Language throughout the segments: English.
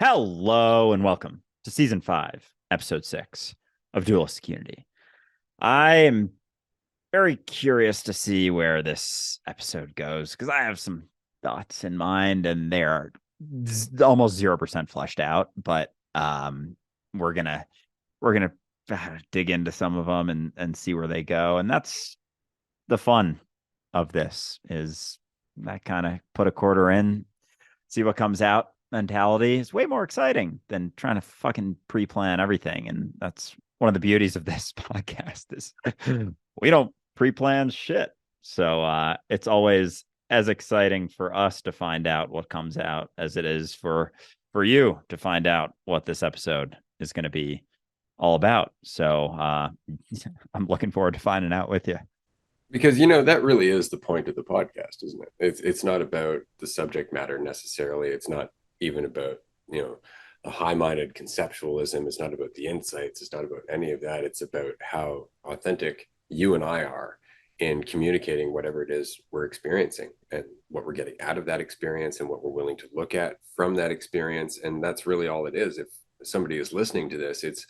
Hello and welcome to season 5, episode 6 of Duelist Community. I am very curious to see where this episode goes because I have some thoughts in mind and they are almost 0% fleshed out, but we're gonna dig into some of them and see where they go. And that's the fun of this is that kind of put a quarter in, see what comes out mentality is way more exciting than trying to fucking pre-plan everything. And that's one of the beauties of this podcast is we don't pre-plan shit. So it's always as exciting for us to find out what comes out as it is for you to find out what this episode is going to be all about. So I'm looking forward to finding out with you. Because that really is the point of the podcast, isn't it? It's not about the subject matter necessarily. It's not even about the high-minded conceptualism. It's not about the insights. It's not about any of that. It's about how authentic you and I are in communicating whatever it is we're experiencing and what we're getting out of that experience and what we're willing to look at from that experience. And that's really all it is. If somebody is listening to this, it's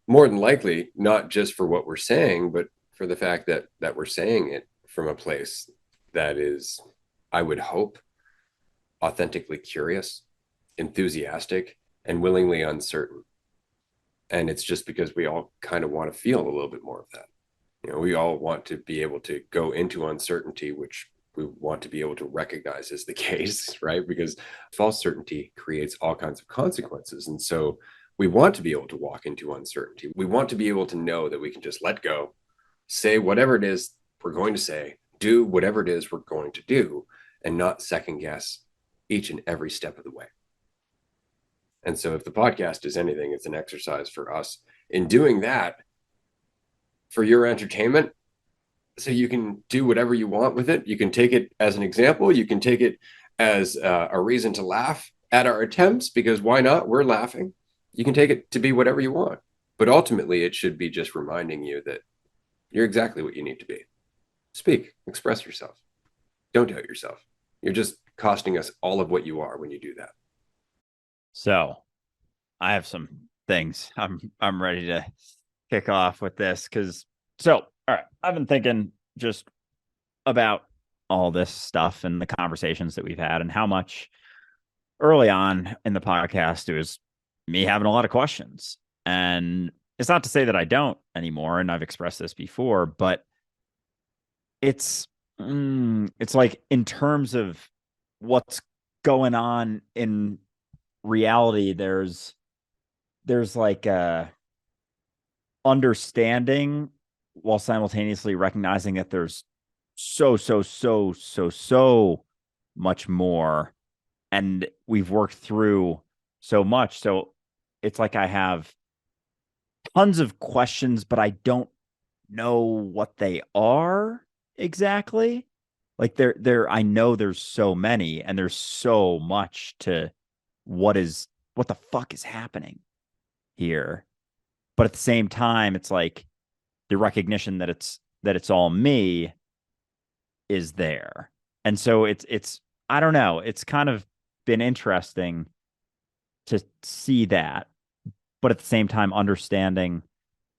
more than likely not just for what we're saying, but for the fact that we're saying it from a place that is, I would hope, authentically curious, enthusiastic, and willingly uncertain. And it's just because we all kind of want to feel a little bit more of that. We all want to be able to go into uncertainty, which we want to be able to recognize as the case, right? Because false certainty creates all kinds of consequences. And so we want to be able to walk into uncertainty. We want to be able to know that we can just let go, say whatever it is we're going to say, do whatever it is we're going to do, and not second guess each and every step of the way. And so if the podcast is anything, it's an exercise for us in doing that for your entertainment. So you can do whatever you want with it. You can take it as an example. You can take it as a reason to laugh at our attempts, because why not? We're laughing. You can take it to be whatever you want. But ultimately, it should be just reminding you that you're exactly what you need to be. Speak, express yourself. Don't doubt yourself. You're just costing us all of what you are when you do that. So I have some things I'm ready to kick off with this because all right, I've been thinking just about all this stuff and the conversations that we've had and how much early on in the podcast it was me having a lot of questions. And it's not to say that I don't anymore, and I've expressed this before, but it's like in terms of what's going on in reality, there's like a understanding while simultaneously recognizing that there's so much more, and we've worked through so much. So it's like I have tons of questions, but I don't know what they are exactly. Like I know there's so many and there's so much to what the fuck is happening here. But at the same time, it's like the recognition that it's all me is there. And so it's I don't know, it's kind of been interesting to see that, but at the same time understanding,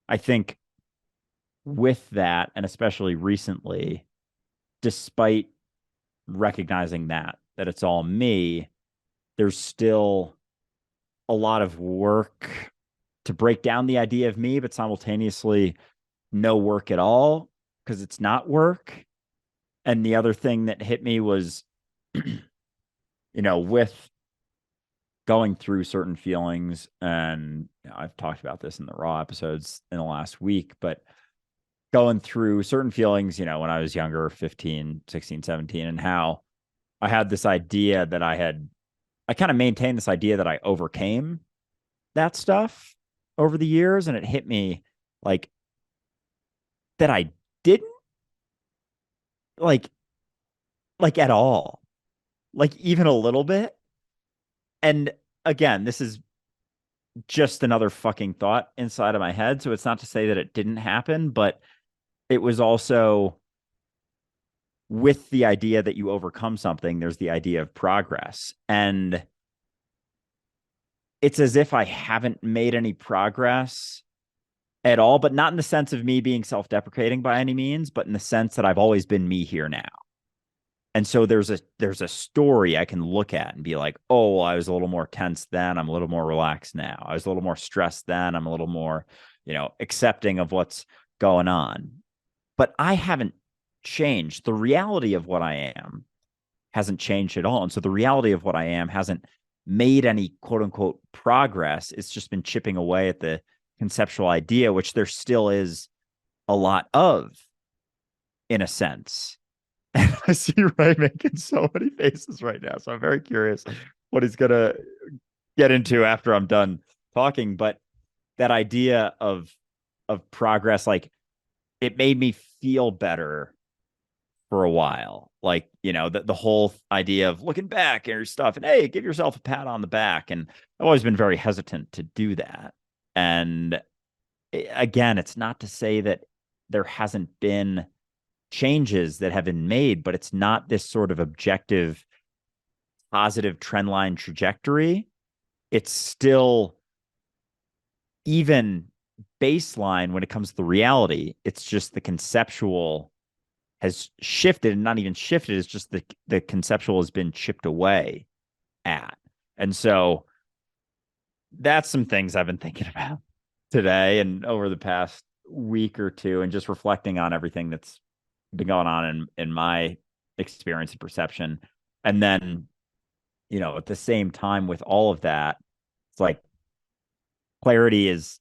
I think with that, and especially recently, despite recognizing that it's all me, there's still a lot of work to break down the idea of me, but simultaneously no work at all because it's not work. And the other thing that hit me was, with going through certain feelings, and I've talked about this in the Raw episodes in the last week, but going through certain feelings, when I was younger, 15, 16, 17, and how I had this idea that I kind of maintained this idea that I overcame that stuff over the years. And it hit me like that I didn't like at all, like even a little bit. And again, this is just another fucking thought inside of my head. So it's not to say that it didn't happen, but it was also with the idea that you overcome something, there's the idea of progress. And it's as if I haven't made any progress at all, but not in the sense of me being self-deprecating by any means, but in the sense that I've always been me here now. And so there's a story I can look at and be like, oh, well, I was a little more tense then, I'm a little more relaxed now. I was a little more stressed then, I'm a little more, accepting of what's going on. But I haven't changed. The reality of what I am hasn't changed at all. And so the reality of what I am hasn't made any quote unquote progress. It's just been chipping away at the conceptual idea, which there still is a lot of, in a sense. And I see Ray making so many faces right now. So I'm very curious what he's going to get into after I'm done talking. But that idea of progress, like, it made me feel better for a while. Like, the whole idea of looking back at your stuff and, hey, give yourself a pat on the back. And I've always been very hesitant to do that. And again, it's not to say that there hasn't been changes that have been made, but it's not this sort of objective, positive trendline trajectory. It's still even baseline when it comes to the reality. It's just the conceptual has shifted, and not even shifted. It's just the conceptual has been chipped away at. And so that's some things I've been thinking about today and over the past week or two, and just reflecting on everything that's been going on in my experience and perception. And then, at the same time with all of that, it's like clarity is,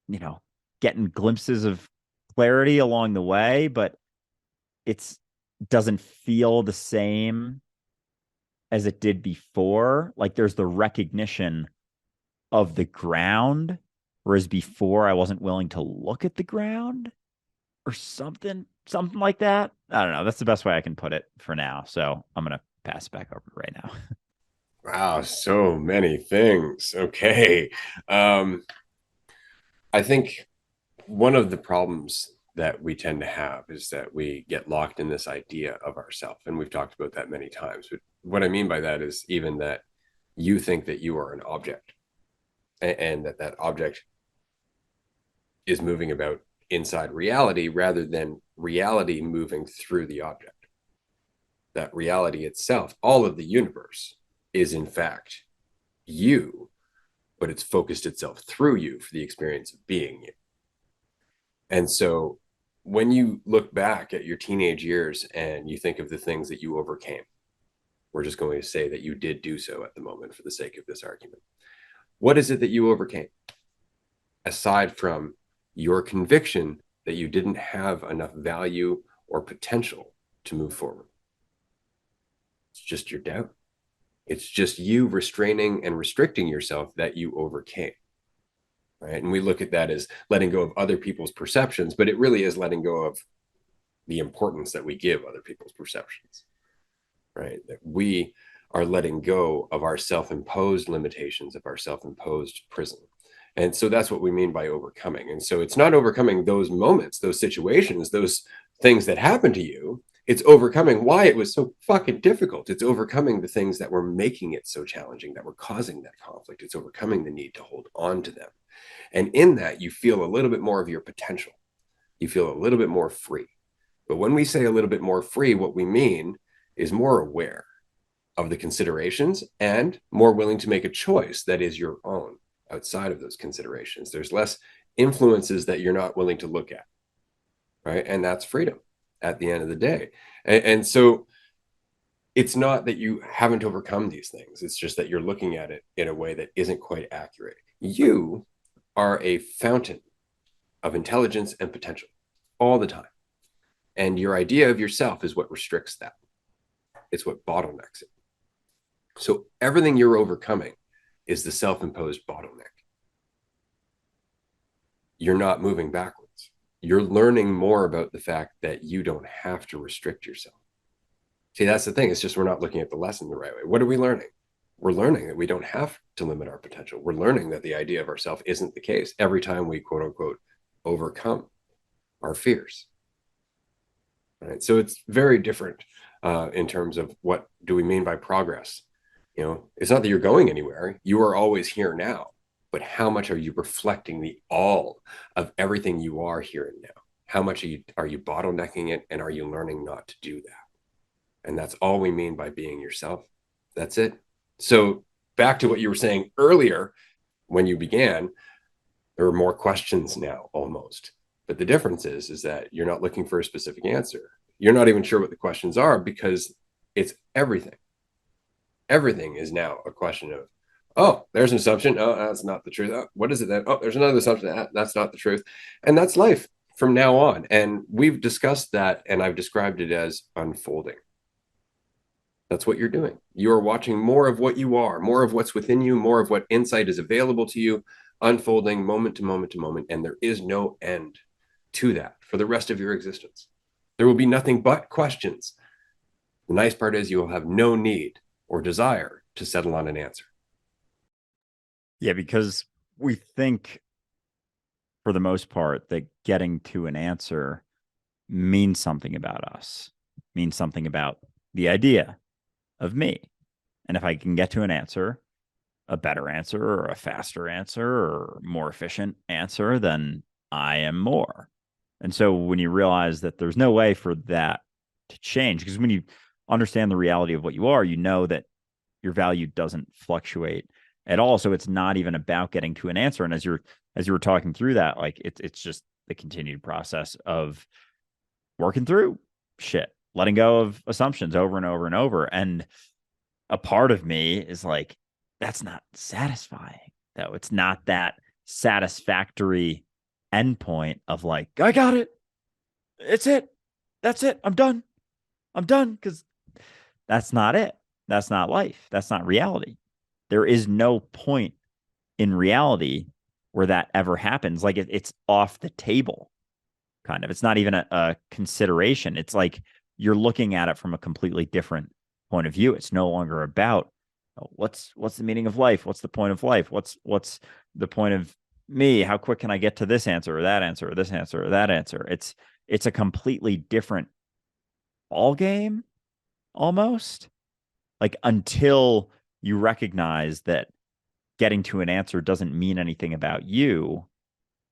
you know, getting glimpses of clarity along the way, but it's doesn't feel the same as it did before. Like there's the recognition of the ground, whereas before I wasn't willing to look at the ground or something like that. I don't know. That's the best way I can put it for now. So I'm gonna pass it back over right now. Wow, so many things. Okay. I think one of the problems that we tend to have is that we get locked in this idea of ourself. And we've talked about that many times. But what I mean by that is even that you think that you are an object, and that object is moving about inside reality rather than reality moving through the object. That reality itself, all of the universe, is in fact you, but it's focused itself through you for the experience of being you. And so when you look back at your teenage years and you think of the things that you overcame, we're just going to say that you did do so at the moment for the sake of this argument. What is it that you overcame? Aside from your conviction that you didn't have enough value or potential to move forward. It's just your doubt. It's just you restraining and restricting yourself that you overcame. Right. And we look at that as letting go of other people's perceptions, but it really is letting go of the importance that we give other people's perceptions. Right. That we are letting go of our self-imposed limitations, of our self-imposed prison. And so that's what we mean by overcoming. And so it's not overcoming those moments, those situations, those things that happened to you. It's overcoming why it was so fucking difficult. It's overcoming the things that were making it so challenging, that were causing that conflict. It's overcoming the need to hold on to them. And in that, you feel a little bit more of your potential. You feel a little bit more free. But when we say a little bit more free, what we mean is more aware of the considerations and more willing to make a choice that is your own outside of those considerations. There's less influences that you're not willing to look at, right? And that's freedom at the end of the day. And so it's not that you haven't overcome these things. It's just that you're looking at it in a way that isn't quite accurate. You are a fountain of intelligence and potential all the time. And your idea of yourself is what restricts that. It's what bottlenecks it. So everything you're overcoming is the self-imposed bottleneck. You're not moving backwards. You're learning more about the fact that you don't have to restrict yourself. See, that's the thing. It's just we're not looking at the lesson the right way. What are we learning? We're learning that we don't have to limit our potential. We're learning that the idea of ourself isn't the case every time we quote unquote overcome our fears. Right? So it's very different in terms of what do we mean by progress. It's not that you're going anywhere. You are always here now. But how much are you reflecting the all of everything you are here and now? How much are you bottlenecking it, and are you learning not to do that? And that's all we mean by being yourself. That's it. So back to what you were saying earlier when you began, there are more questions now almost. But the difference is that you're not looking for a specific answer. You're not even sure what the questions are because it's everything. Everything is now a question of, oh, there's an assumption. Oh, that's not the truth. Oh, what is it then? Oh, there's another assumption. That's not the truth. And that's life from now on. And we've discussed that, and I've described it as unfolding. That's what you're doing. You are watching more of what you are, more of what's within you, more of what insight is available to you, unfolding moment to moment to moment. And there is no end to that for the rest of your existence. There will be nothing but questions. The nice part is you will have no need or desire to settle on an answer. Yeah, because we think for the most part that getting to an answer means something about us, means something about the idea of me. And if I can get to an answer, a better answer or a faster answer or more efficient answer, then I am more. And so when you realize that there's no way for that to change, because when you understand the reality of what you are, you know that your value doesn't fluctuate at all. So it's not even about getting to an answer. And as you were talking through that, like it's just the continued process of working through shit, letting go of assumptions over and over and over. And a part of me is like, that's not satisfying, though. It's not that satisfactory endpoint of like, I got it. It's it. That's it. I'm done. I'm done. Because that's not it. That's not life. That's not reality. There is no point in reality where that ever happens. Like it's off the table, kind of. It's not even a consideration. It's like you're looking at it from a completely different point of view. It's no longer about what's the meaning of life? What's the point of life? What's the point of me? How quick can I get to this answer or that answer or this answer or that answer? It's a completely different ball game almost. Like until you recognize that getting to an answer doesn't mean anything about you,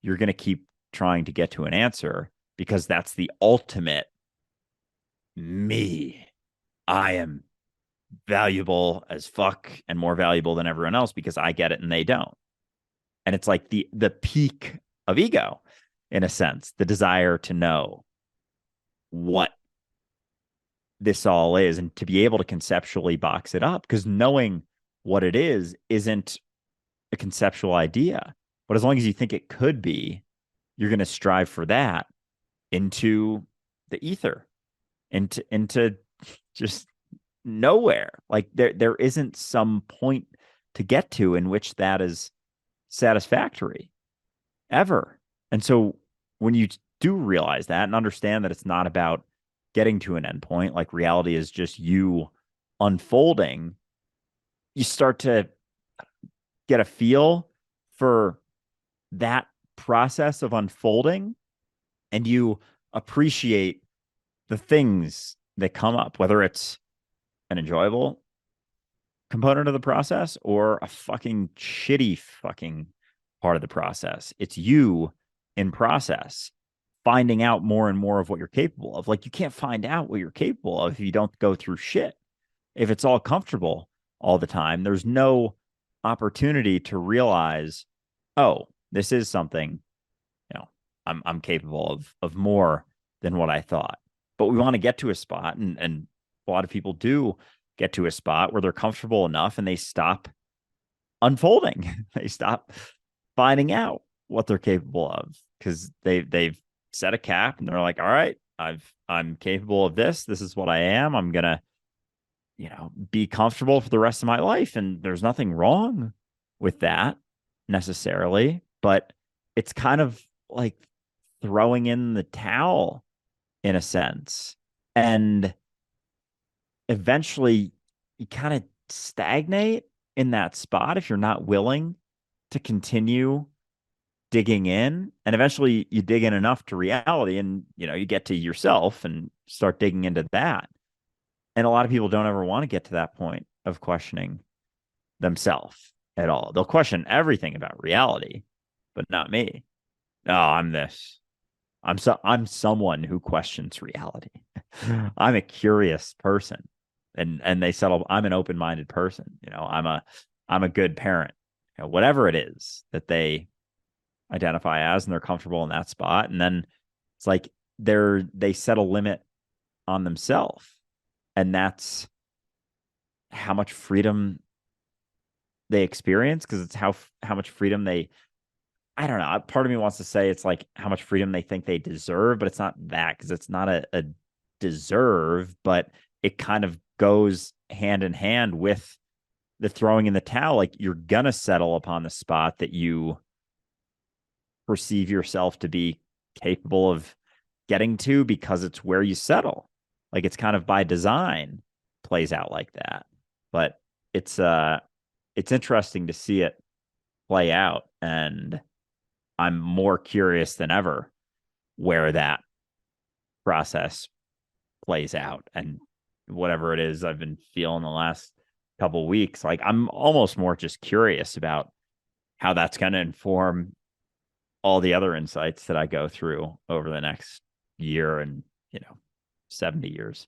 you're going to keep trying to get to an answer because that's the ultimate me. I am valuable as fuck and more valuable than everyone else because I get it and they don't. And it's like the peak of ego in a sense, the desire to know what this all is and to be able to conceptually box it up because knowing what it is isn't a conceptual idea. But as long as you think it could be, you're going to strive for that into the ether, into just nowhere. Like there isn't some point to get to in which that is satisfactory ever. And so when you do realize that and understand that it's not about getting to an endpoint, like reality is just you unfolding, you start to get a feel for that process of unfolding and you appreciate the things that come up, whether it's an enjoyable component of the process or a fucking shitty fucking part of the process. It's you in process finding out more and more of what you're capable of. Like you can't find out what you're capable of if you don't go through shit. If it's all comfortable all the time, there's no opportunity to realize, oh, this is something, I'm capable of more than what I thought. But we want to get to a spot and a lot of people do get to a spot where they're comfortable enough and they stop unfolding. They stop finding out what they're capable of because they've set a cap and they're like, all right, I'm capable of this. This is what I am. I'm gonna, be comfortable for the rest of my life. And there's nothing wrong with that necessarily, but it's kind of like throwing in the towel in a sense. And eventually you kind of stagnate in that spot if you're not willing to continue digging in. And eventually you dig in enough to reality and you get to yourself and start digging into that. And a lot of people don't ever want to get to that point of questioning themselves at all. They'll question everything about reality, but not me. Oh, I'm this. I'm someone who questions reality. I'm a curious person. And they settle, I'm an open-minded person. I'm a good parent. Whatever it is that they identify as, and they're comfortable in that spot. And then it's like they set a limit on themselves. And that's how much freedom they experience, because it's how much freedom they, I don't know. Part of me wants to say it's like how much freedom they think they deserve, but it's not that, because it's not a deserve, but it kind of goes hand in hand with the throwing in the towel. Like, you're gonna settle upon the spot that you perceive yourself to be capable of getting to, because it's where you settle. Like, it's kind of by design plays out like that. But it's interesting to see it play out, and I'm more curious than ever where that process plays out, and whatever it is I've been feeling the last couple weeks. Like, I'm almost more just curious about how that's going to inform all the other insights that I go through over the next year and, 70 years.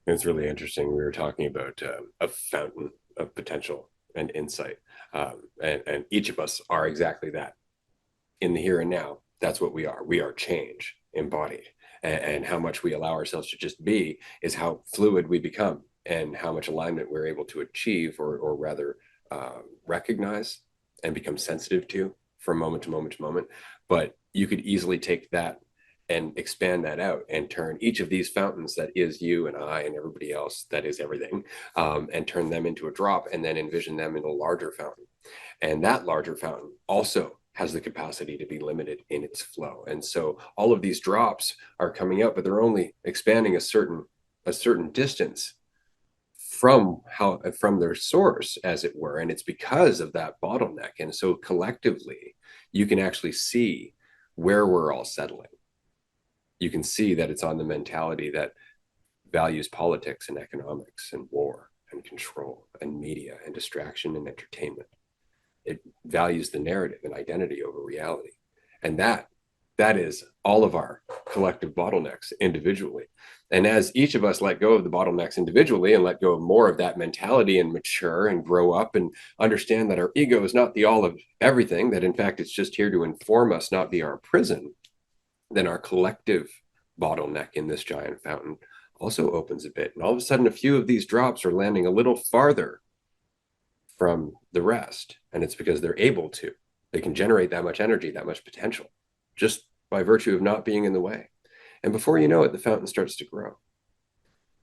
It's really interesting. We were talking about a fountain of potential and insight, and each of us are exactly that in the here and now. That's what we are. We are change embodied, and how much we allow ourselves to just be is how fluid we become, and how much alignment we're able to achieve, or rather recognize and become sensitive to from moment to moment to moment. But you could easily take that and expand that out and turn each of these fountains that is you and I and everybody else that is everything, and turn them into a drop, and then envision them in a larger fountain. And that larger fountain also has the capacity to be limited in its flow. And so all of these drops are coming out, but they're only expanding a certain distance from their source, as it were. And it's because of that bottleneck. And so collectively, you can actually see where we're all settling. You can see that it's on the mentality that values politics and economics and war and control and media and distraction and entertainment. It values the narrative and identity over reality. And that is all of our collective bottlenecks individually. And as each of us let go of the bottlenecks individually and let go of more of that mentality and mature and grow up and understand that our ego is not the all of everything, that in fact it's just here to inform us, not be our prison, then our collective bottleneck in this giant fountain also opens a bit. And all of a sudden, a few of these drops are landing a little farther from the rest. And it's because they're able to. They can generate that much energy, that much potential, just by virtue of not being in the way. And before you know it, the fountain starts to grow.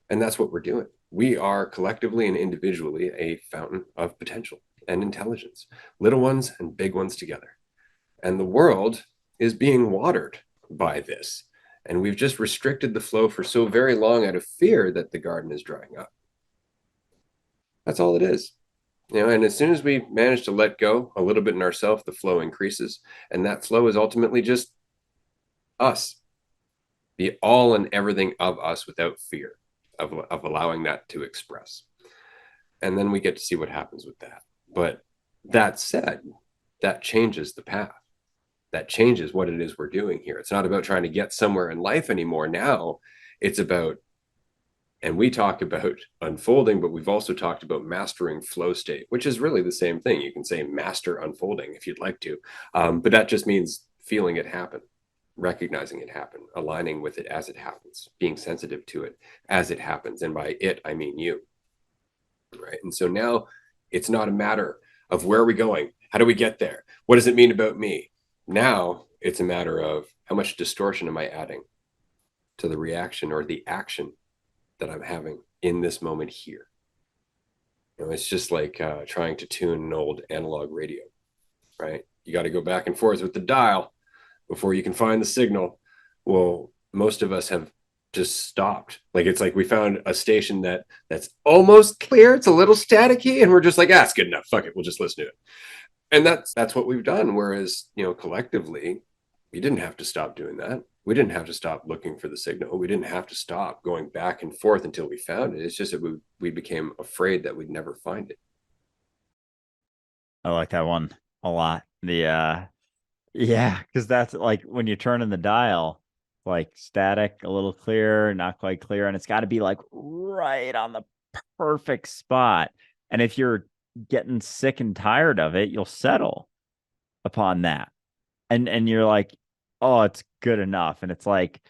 And that's what we're doing. We are collectively and individually a fountain of potential and intelligence, little ones and big ones together. And the world is being watered by this. And we've just restricted the flow for so very long out of fear that the garden is drying up. That's all it is. And as soon as we manage to let go a little bit in ourselves, the flow increases. And that flow is ultimately just us, the all and everything of us, without fear of allowing that to express. And then we get to see what happens with that. But that said, that changes the path. That changes what it is we're doing here. It's not about trying to get somewhere in life anymore. Now it's about, and we talk about unfolding, but we've also talked about mastering flow state, which is really the same thing. You can say master unfolding if you'd like to, but that just means feeling it happen, recognizing it happen, aligning with it as it happens, being sensitive to it as it happens. And by it, I mean you, right? And so now it's not a matter of where are we going? How do we get there? What does it mean about me? Now it's a matter of how much distortion am I adding to the reaction or the action that I'm having in this moment here. It's just like trying to tune an old analog radio, right? You got to go back and forth with the dial before you can find the signal. Well, most of us have just stopped. Like, it's like we found a station that's almost clear. It's a little staticky, and we're just like, it's good enough. Fuck it. We'll just listen to it. And that's what we've done. Whereas, collectively, we didn't have to stop doing that. We didn't have to stop looking for the signal. We didn't have to stop going back and forth until we found it. It's just that we became afraid that we'd never find it. I like that one a lot. Yeah, because that's like when you turn in the dial, like static, a little clear, not quite clear, and it's got to be like right on the perfect spot. And if you're getting sick and tired of it, you'll settle upon that. And you're like, oh, it's good enough. And it's like,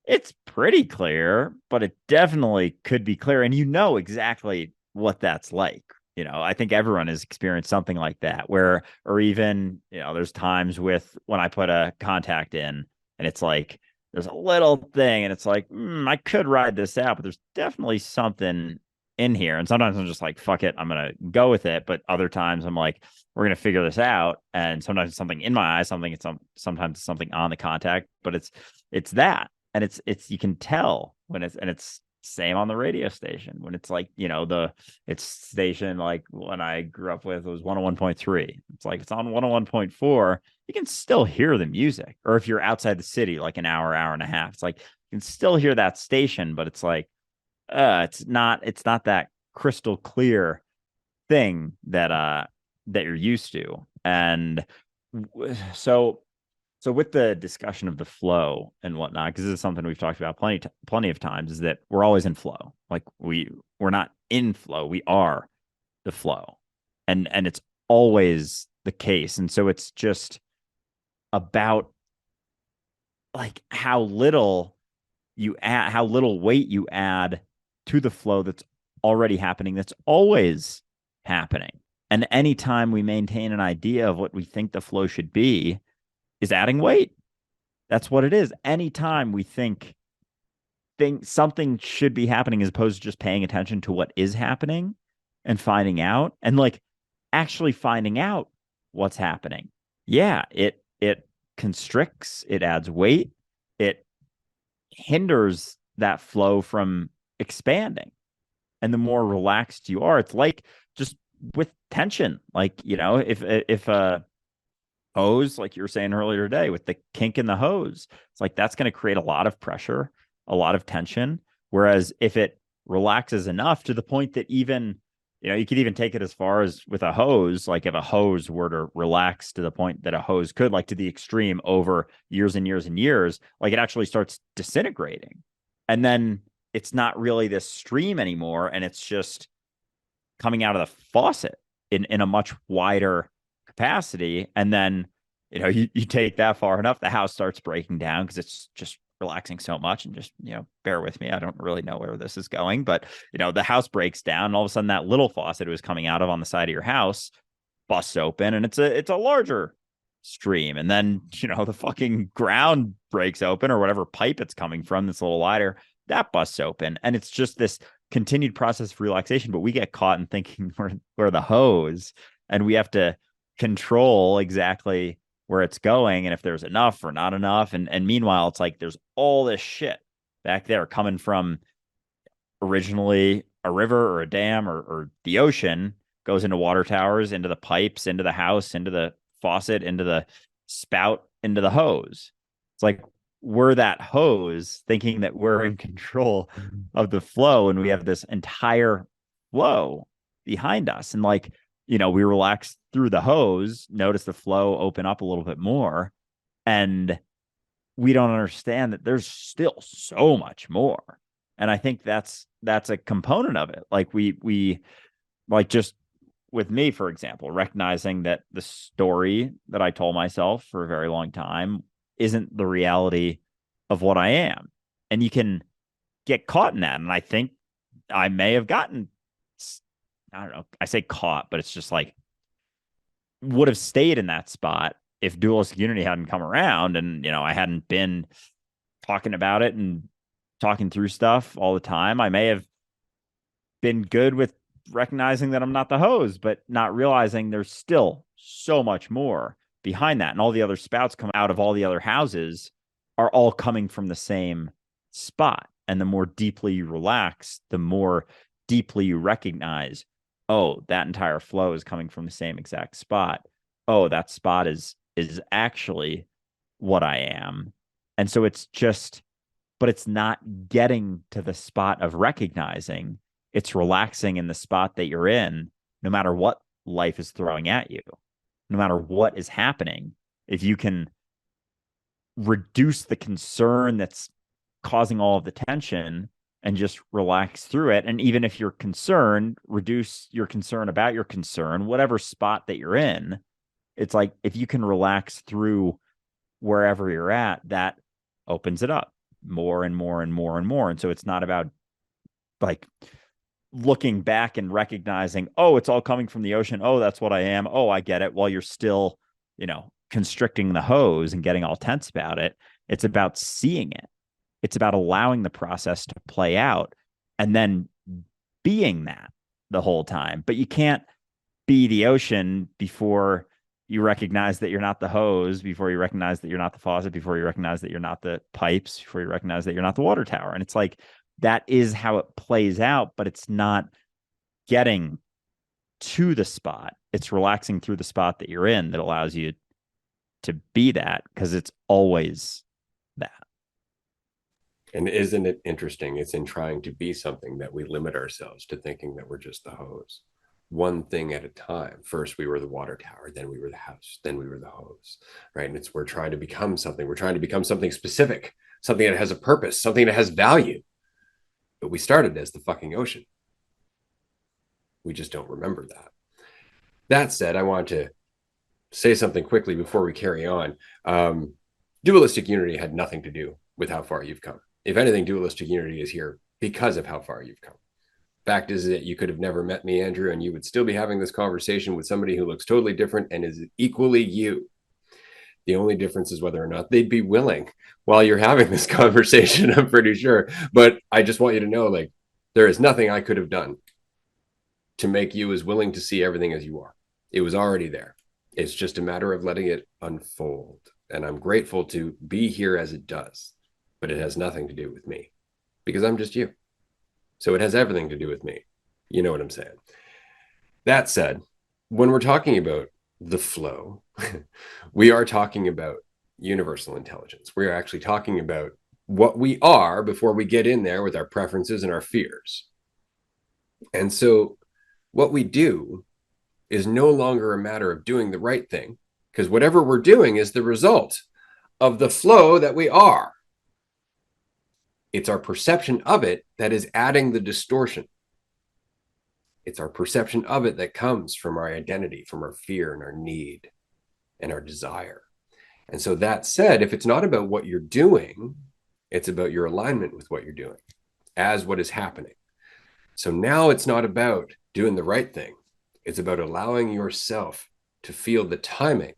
it's pretty clear, but it definitely could be clear. And you know exactly what that's like. I think everyone has experienced something like that where, or even, there's times with when I put a contact in and it's like, there's a little thing and it's like, I could ride this out, but there's definitely something in here. And sometimes I'm just like, fuck it, I'm going to go with it. But other times I'm like, we're going to figure this out. And sometimes it's something in my eye, sometimes it's something on the contact, but it's that. And it's you can tell when it's same on the radio station when it's like, it's station like when I grew up with, it was 101.3. It's like it's on 101.4. You can still hear the music. Or if you're outside the city, like an hour and a half, it's like you can still hear that station, but it's like it's not that crystal clear thing that you're used to. And so with the discussion of the flow and whatnot, because this is something we've talked about plenty of times, is that we're always in flow. Like we're not in flow, we are the flow, and it's always the case. And so it's just about like how little weight you add to the flow that's already happening, that's always happening. And anytime we maintain an idea of what we think the flow should be, is adding weight. That's what it is. Anytime we think something should be happening as opposed to just paying attention to what is happening and finding out and like actually finding out what's happening. Yeah, it constricts, it adds weight, it hinders that flow from expanding. And the more relaxed you are, it's like just with tension. Like, if a hose, like you were saying earlier today, with the kink in the hose, it's like that's going to create a lot of pressure, a lot of tension. Whereas if it relaxes enough to the point that even, you could even take it as far as with a hose, like if a hose were to relax to the point that a hose could, like to the extreme over years and years and years, like it actually starts disintegrating. And then it's not really this stream anymore. And it's just coming out of the faucet in a much wider capacity. And then, you take that far enough, the house starts breaking down because it's just relaxing so much. And just, bear with me. I don't really know where this is going, but, the house breaks down. And all of a sudden, that little faucet it was coming out of on the side of your house busts open and it's a larger stream. And then, the fucking ground breaks open or whatever pipe it's coming from that's a little wider, that busts open. And it's just this continued process of relaxation. But we get caught in thinking we're the hose and we have to control exactly where it's going and if there's enough or not enough. And meanwhile, it's like there's all this shit back there coming from originally a river or a dam or the ocean, goes into water towers, into the pipes, into the house, into the faucet, into the spout, into the hose. It's like we're that hose thinking that we're in control of the flow and we have this entire flow behind us. And like, we relax through the hose, notice the flow open up a little bit more. And we don't understand that there's still so much more. And I think that's a component of it. Like we like just with me, for example, recognizing that the story that I told myself for a very long time isn't the reality of what I am. And you can get caught in that. And I think I may have gotten, I don't know, I say caught, but it's just like would have stayed in that spot if dualistic unity hadn't come around and, I hadn't been talking about it and talking through stuff all the time. I may have been good with recognizing that I'm not the hose, but not realizing there's still so much more behind that. And all the other spouts come out of all the other houses are all coming from the same spot. And the more deeply you relax, the more deeply you recognize, oh, that entire flow is coming from the same exact spot. Oh, that spot is actually what I am. And so it's just, but it's not getting to the spot of recognizing. It's relaxing in the spot that you're in, no matter what life is throwing at you. no matter what is happening, if you can reduce the concern that's causing all of the tension and just relax through it. And even if you're concerned, reduce your concern about your concern, whatever spot that you're in. It's like if you can relax through wherever you're at, that opens it up more and more and more and more. And so it's not about like looking back and recognizing, oh, it's all coming from the ocean. Oh, that's what I am. Oh, I get it. While you're still, constricting the hose and getting all tense about it. It's about seeing it. It's about allowing the process to play out and then being that the whole time. But you can't be the ocean before you recognize that you're not the hose, before you recognize that you're not the faucet, before you recognize that you're not the pipes, before you recognize that you're not the water tower. And it's like, that is how it plays out, but it's not getting to the spot. It's relaxing through the spot that you're in that allows you to be that, because it's always that. And isn't it interesting? It's in trying to be something that we limit ourselves to thinking that we're just the hose. One thing at a time. First, we were the water tower, then we were the house, then we were the hose, right? And we're trying to become something. We're trying to become something specific, something that has a purpose, something that has value. But we started as the fucking ocean. We just don't remember that. That said, I want to say something quickly before we carry on. Dualistic unity had nothing to do with how far you've come. If anything, dualistic unity is here because of how far you've come. Fact is that you could have never met me, Andrew, and you would still be having this conversation with somebody who looks totally different and is equally you. The only difference is whether or not they'd be willing while you're having this conversation, I'm pretty sure. But I just want you to know, like, there is nothing I could have done to make you as willing to see everything as you are. It was already there. It's just a matter of letting it unfold. And I'm grateful to be here as it does, but it has nothing to do with me because I'm just you. So it has everything to do with me. You know what I'm saying? That said, when we're talking about the flow, we are talking about universal intelligence. We are actually talking about what we are before we get in there with our preferences and our fears. And so what we do is no longer a matter of doing the right thing, because whatever we're doing is the result of the flow that we are. It's our perception of it that is adding the distortion. It's our perception of it that comes from our identity, from our fear and our need and our desire. And so that said, if it's not about what you're doing, it's about your alignment with what you're doing as what is happening. So now it's not about doing the right thing. It's about allowing yourself to feel the timing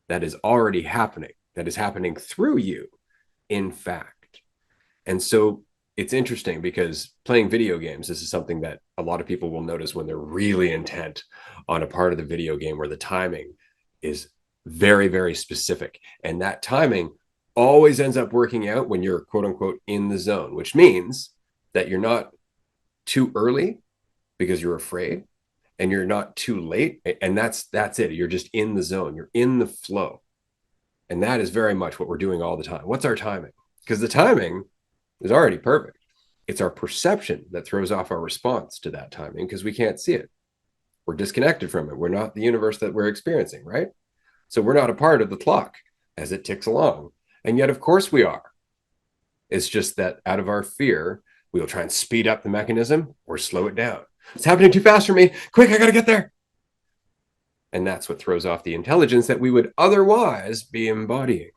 that is already happening, that is happening through you, in fact. And so it's interesting because playing video games, this is something that a lot of people will notice when they're really intent on a part of the video game where the timing is very, very specific. And that timing always ends up working out when you're quote unquote in the zone, which means that you're not too early because you're afraid, and you're not too late. And that's it. You're just in the zone. You're in the flow. And that is very much what we're doing all the time. What's our timing? Because the timing is already perfect. It's our perception that throws off our response to that timing because we can't see it. We're disconnected from it. We're not the universe that we're experiencing, right? So we're not a part of the clock as it ticks along. And yet, of course, we are. It's just that out of our fear, we'll try and speed up the mechanism or slow it down. It's happening too fast for me. Quick, I got to get there. And that's what throws off the intelligence that we would otherwise be embodying.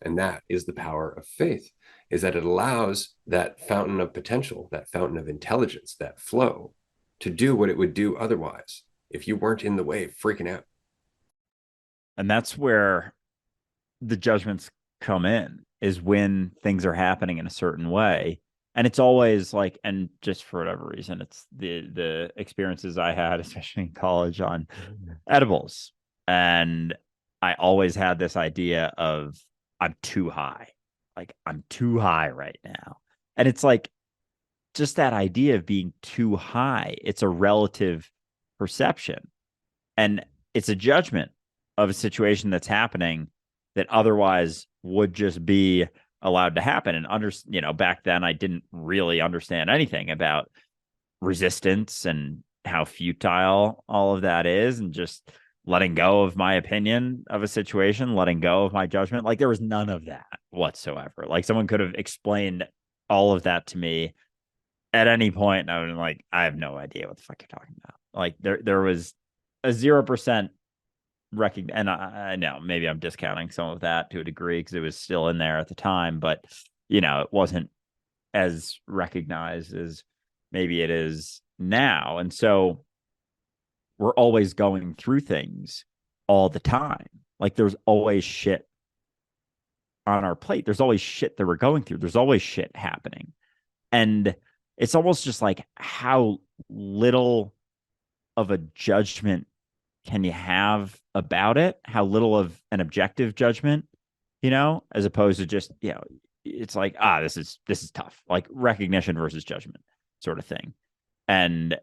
And that is the power of faith, is that it allows that fountain of potential, that fountain of intelligence, that flow to do what it would do otherwise if you weren't in the way freaking out. And that's where the judgments come in, is when things are happening in a certain way. And it's always like, and just for whatever reason, it's the experiences I had, especially in college, on edibles. And I always had this idea of I'm too high. Like, I'm too high right now. And it's like, just that idea of being too high, it's a relative perception. And it's a judgment of a situation that's happening that otherwise would just be allowed to happen. And back then I didn't really understand anything about resistance and how futile all of that is, and just letting go of my opinion of a situation, letting go of my judgment. Like there was none of that whatsoever. Like someone could have explained all of that to me at any point, and I was like, I have no idea what the fuck you're talking about. Like there was a 0% recognition, and I know maybe I'm discounting some of that to a degree because it was still in there at the time, but it wasn't as recognized as maybe it is now. And so we're always going through things all the time. Like there's always shit on our plate. There's always shit that we're going through. There's always shit happening. And it's almost just like how little of a judgment can you have about it? How little of an objective judgment, as opposed to just, it's like, this is tough. Like recognition versus judgment sort of thing. And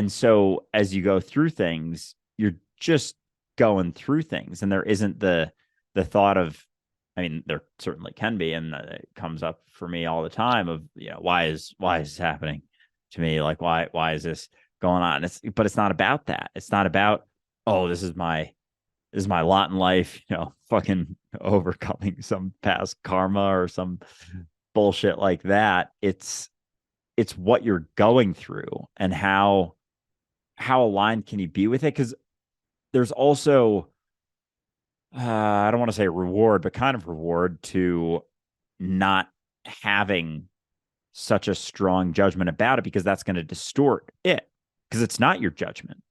so as you go through things, you're just going through things, and there isn't the thought of, I mean, there certainly can be, and it comes up for me all the time of, why is this happening to me? Like, why is this going on? But it's not about that. It's not about, oh, this is my lot in life, fucking overcoming some past karma or some bullshit like that. It's what you're going through, and how aligned can you be with it? Because there's also, I don't want to say reward, but kind of reward to not having such a strong judgment about it, because that's going to distort it, because it's not your judgment.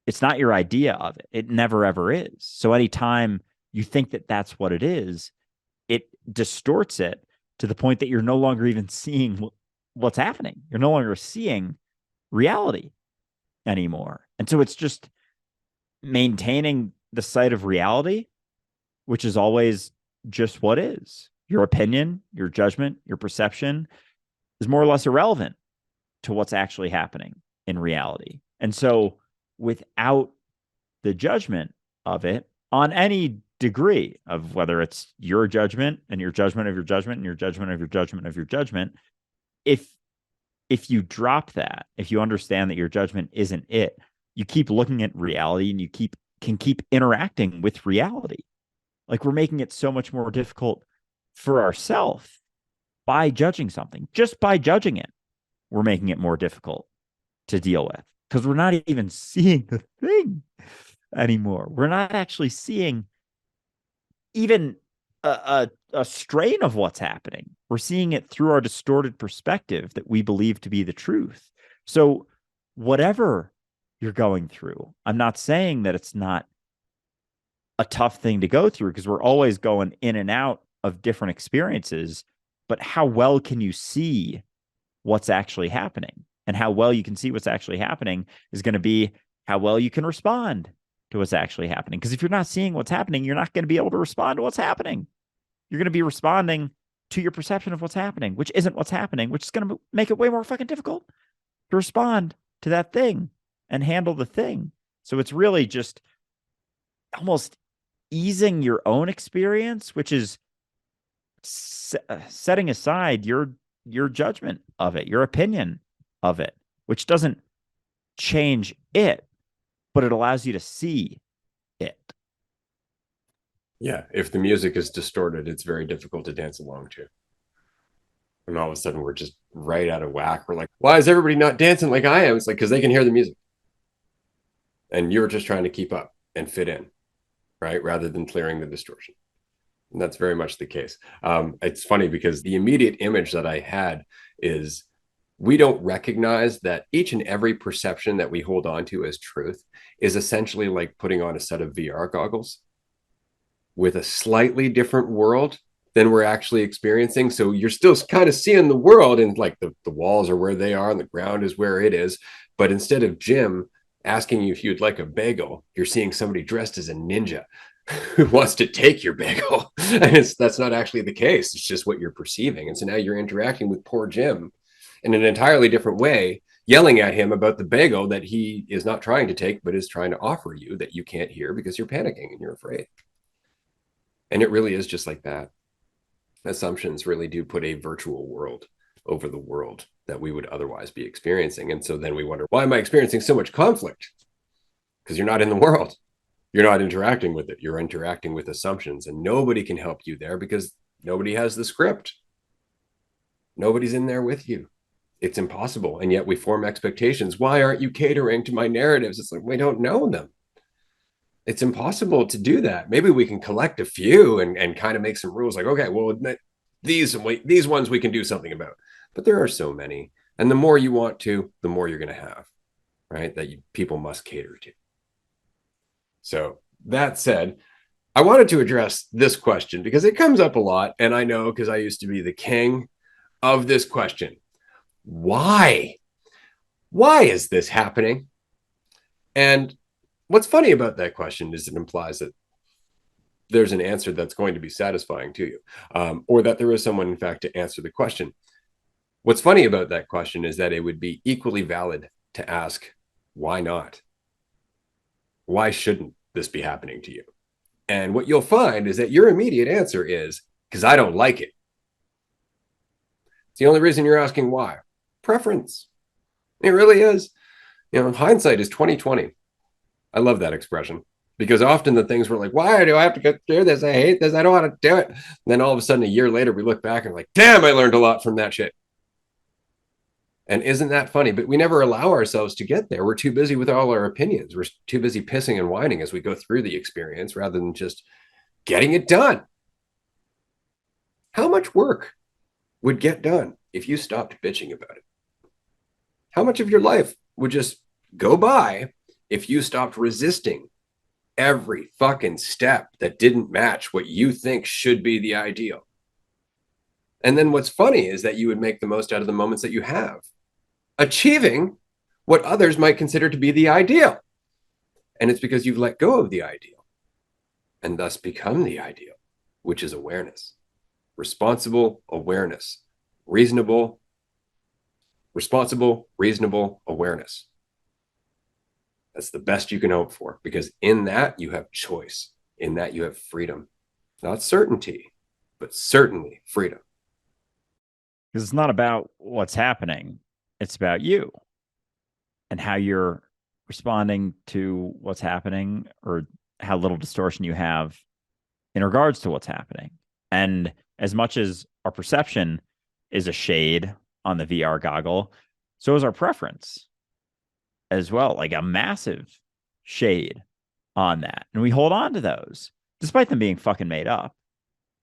It's not your idea of it. It never, ever is. So anytime you think that that's what it is, it distorts it to the point that you're no longer even seeing what's happening. You're no longer seeing reality anymore. And so it's just maintaining the sight of reality, which is always just what is. Your opinion, your judgment, your perception is more or less irrelevant to what's actually happening in reality. And so without the judgment of it on any degree of whether it's your judgment and your judgment of your judgment and your judgment of your judgment of your judgment, if you drop that, if you understand that your judgment isn't it, you keep looking at reality, and you can keep interacting with reality. Like we're making it so much more difficult for ourselves by judging something. Just by judging it, we're making it more difficult to deal with, because we're not even seeing the thing anymore. We're not actually seeing even a strain of what's happening. We're seeing it through our distorted perspective that we believe to be the truth. So whatever you're going through, I'm not saying that it's not a tough thing to go through, because we're always going in and out of different experiences, but how well can you see what's actually happening? And how well you can see what's actually happening is going to be how well you can respond to what's actually happening. Because if you're not seeing what's happening, you're not going to be able to respond to what's happening. You're going to be responding to your perception of what's happening, which isn't what's happening, which is going to make it way more fucking difficult to respond to that thing and handle the thing. So it's really just almost easing your own experience, which is setting aside your judgment of it, your opinion of it, which doesn't change it, but it allows you to see it. Yeah, if the music is distorted, it's very difficult to dance along to. And all of a sudden, we're just right out of whack. We're like, why is everybody not dancing like I am? It's like, because they can hear the music. And you're just trying to keep up and fit in, right? Rather than clearing the distortion. And that's very much the case. It's funny because the immediate image that I had is, we don't recognize that each and every perception that we hold on to as truth is essentially like putting on a set of VR goggles with a slightly different world than we're actually experiencing. So you're still kind of seeing the world, and like the walls are where they are and the ground is where it is. But instead of Jim asking you if you'd like a bagel, you're seeing somebody dressed as a ninja who wants to take your bagel. And that's not actually the case. It's just what you're perceiving. And so now you're interacting with poor Jim in an entirely different way, yelling at him about the bagel that he is not trying to take, but is trying to offer you, that you can't hear because you're panicking and you're afraid. And it really is just like that. Assumptions really do put a virtual world over the world that we would otherwise be experiencing. And so then we wonder, why am I experiencing so much conflict? Because you're not in the world. You're not interacting with it. You're interacting with assumptions, and nobody can help you there because nobody has the script. Nobody's in there with you. It's impossible. And yet we form expectations. Why aren't you catering to my narratives? It's like, we don't know them. It's impossible to do that. Maybe we can collect a few and kind of make some rules like, okay, well, these ones we can do something about. But there are so many. And the more you want to, the more you're going to have, right? That people must cater to. So that said, I wanted to address this question because it comes up a lot. And I know because I used to be the king of this question. Why? Why is this happening? And what's funny about that question is it implies that there's an answer that's going to be satisfying to you, or that there is someone, in fact, to answer the question. What's funny about that question is that it would be equally valid to ask, why not? Why shouldn't this be happening to you? And what you'll find is that your immediate answer is, because I don't like it. It's the only reason you're asking why. Preference. It really is. Hindsight is 2020. I love that expression because often the things we're like, why do I have to go through this? I hate this. I don't want to do it. And then all of a sudden, a year later, we look back and we're like, damn, I learned a lot from that shit. And isn't that funny? But we never allow ourselves to get there. We're too busy with all our opinions. We're too busy pissing and whining as we go through the experience rather than just getting it done. How much work would get done if you stopped bitching about it? How much of your life would just go by if you stopped resisting every fucking step that didn't match what you think should be the ideal? And then what's funny is that you would make the most out of the moments that you have, achieving what others might consider to be the ideal. And it's because you've let go of the ideal and thus become the ideal, which is awareness, responsible awareness, responsible, reasonable awareness. That's the best you can hope for, because in that you have choice. In that you have freedom. Not certainty, but certainly freedom. Because it's not about what's happening. It's about you and how you're responding to what's happening, or how little distortion you have in regards to what's happening. And as much as our perception is a shade on the VR goggle, so is our preference as well, like a massive shade on that. And we hold on to those, despite them being fucking made up,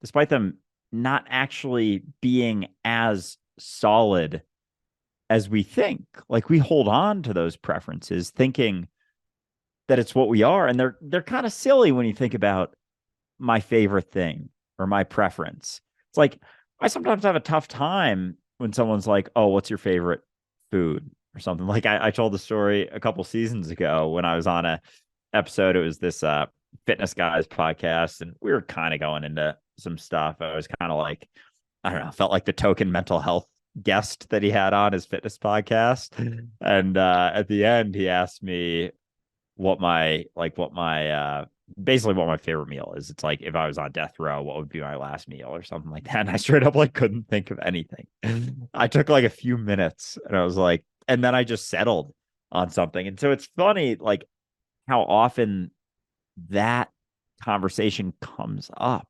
despite them not actually being as solid as we think. Like, we hold on to those preferences thinking that it's what we are. And they're kind of silly when you think about my favorite thing or my preference. It's like, I sometimes have a tough time when someone's like, oh, what's your favorite food or something. Like, I told the story a couple seasons ago when I was on a episode. It was this fitness guys podcast, and we were kind of going into some stuff. I was kind of like, I don't know, felt like the token mental health guest that he had on his fitness podcast. And at the end, he asked me what my basically what my favorite meal is. It's like, if I was on death row, what would be my last meal or something like that. And I straight up like couldn't think of anything. I took like a few minutes and I was like, and then I just settled on something. And so it's funny, like, how often that conversation comes up.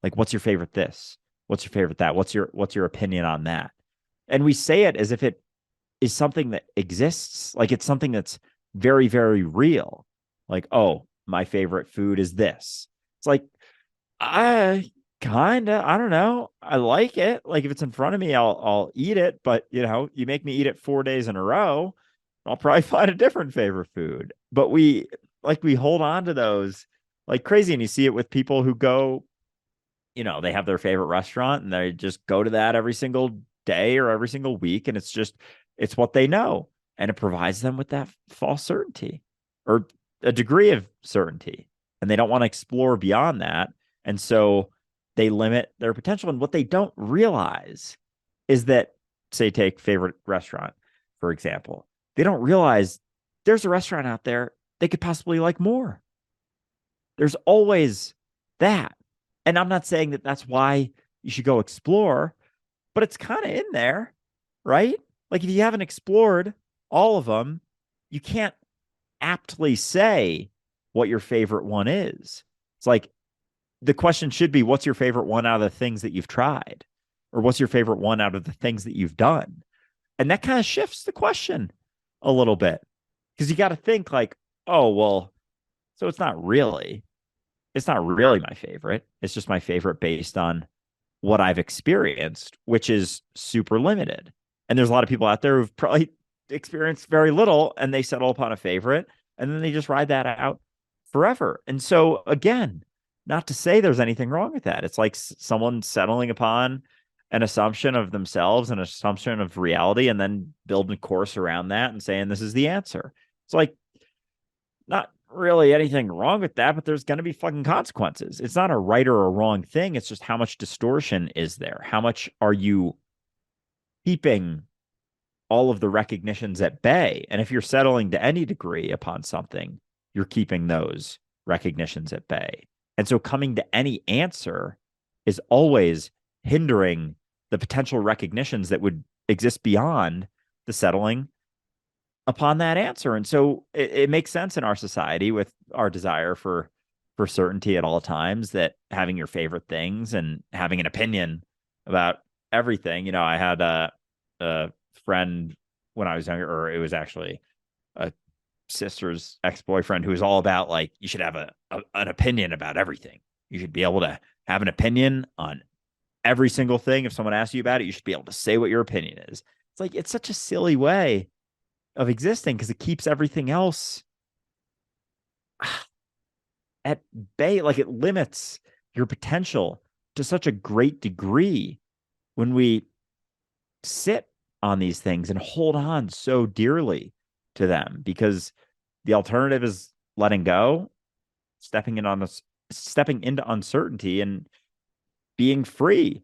Like, what's your favorite this? What's your favorite that? What's your opinion on that? And we say it as if it is something that exists. Like, it's something that's very, very real. Like, oh, my favorite food is this. It's like, I don't know. I like it. Like, if it's in front of me, I'll eat it. But you make me eat it 4 days in a row, I'll probably find a different favorite food. But we hold on to those like crazy. And you see it with people who go, they have their favorite restaurant and they just go to that every single day or every single week. And it's what they know. And it provides them with that false certainty or a degree of certainty. And they don't want to explore beyond that. And so they limit their potential. And what they don't realize is that, say, take favorite restaurant, for example, they don't realize there's a restaurant out there they could possibly like more. There's always that. And I'm not saying that that's why you should go explore, but it's kind of in there, right? Like, if you haven't explored all of them, you can't aptly say what your favorite one is. It's like the question should be, what's your favorite one out of the things that you've tried? Or what's your favorite one out of the things that you've done? And that kind of shifts the question a little bit, because you got to think like, oh, well, so it's not really my favorite. It's just my favorite based on what I've experienced, which is super limited. And there's a lot of people out there who've probably experienced very little and they settle upon a favorite and then they just ride that out forever. And so, again, not to say there's anything wrong with that. It's like someone settling upon an assumption of themselves, an assumption of reality, and then building a course around that and saying this is the answer. It's like not really anything wrong with that, but there's going to be fucking consequences. It's not a right or a wrong thing. It's just how much distortion is there? How much are you keeping all of the recognitions at bay? And if you're settling to any degree upon something, you're keeping those recognitions at bay. And so coming to any answer is always hindering the potential recognitions that would exist beyond the settling upon that answer. And so it makes sense in our society with our desire for certainty at all times, that having your favorite things and having an opinion about everything. You know, I had a friend when I was younger, or it was actually a sister's ex-boyfriend, who was all about like, you should have an opinion about everything. You should be able to have an opinion on every single thing. If someone asks you about it, you should be able to say what your opinion is. It's like, it's such a silly way of existing, because it keeps everything else at bay. Like, it limits your potential to such a great degree when we sit on these things and hold on so dearly to them, because the alternative is letting go, stepping into uncertainty, and being free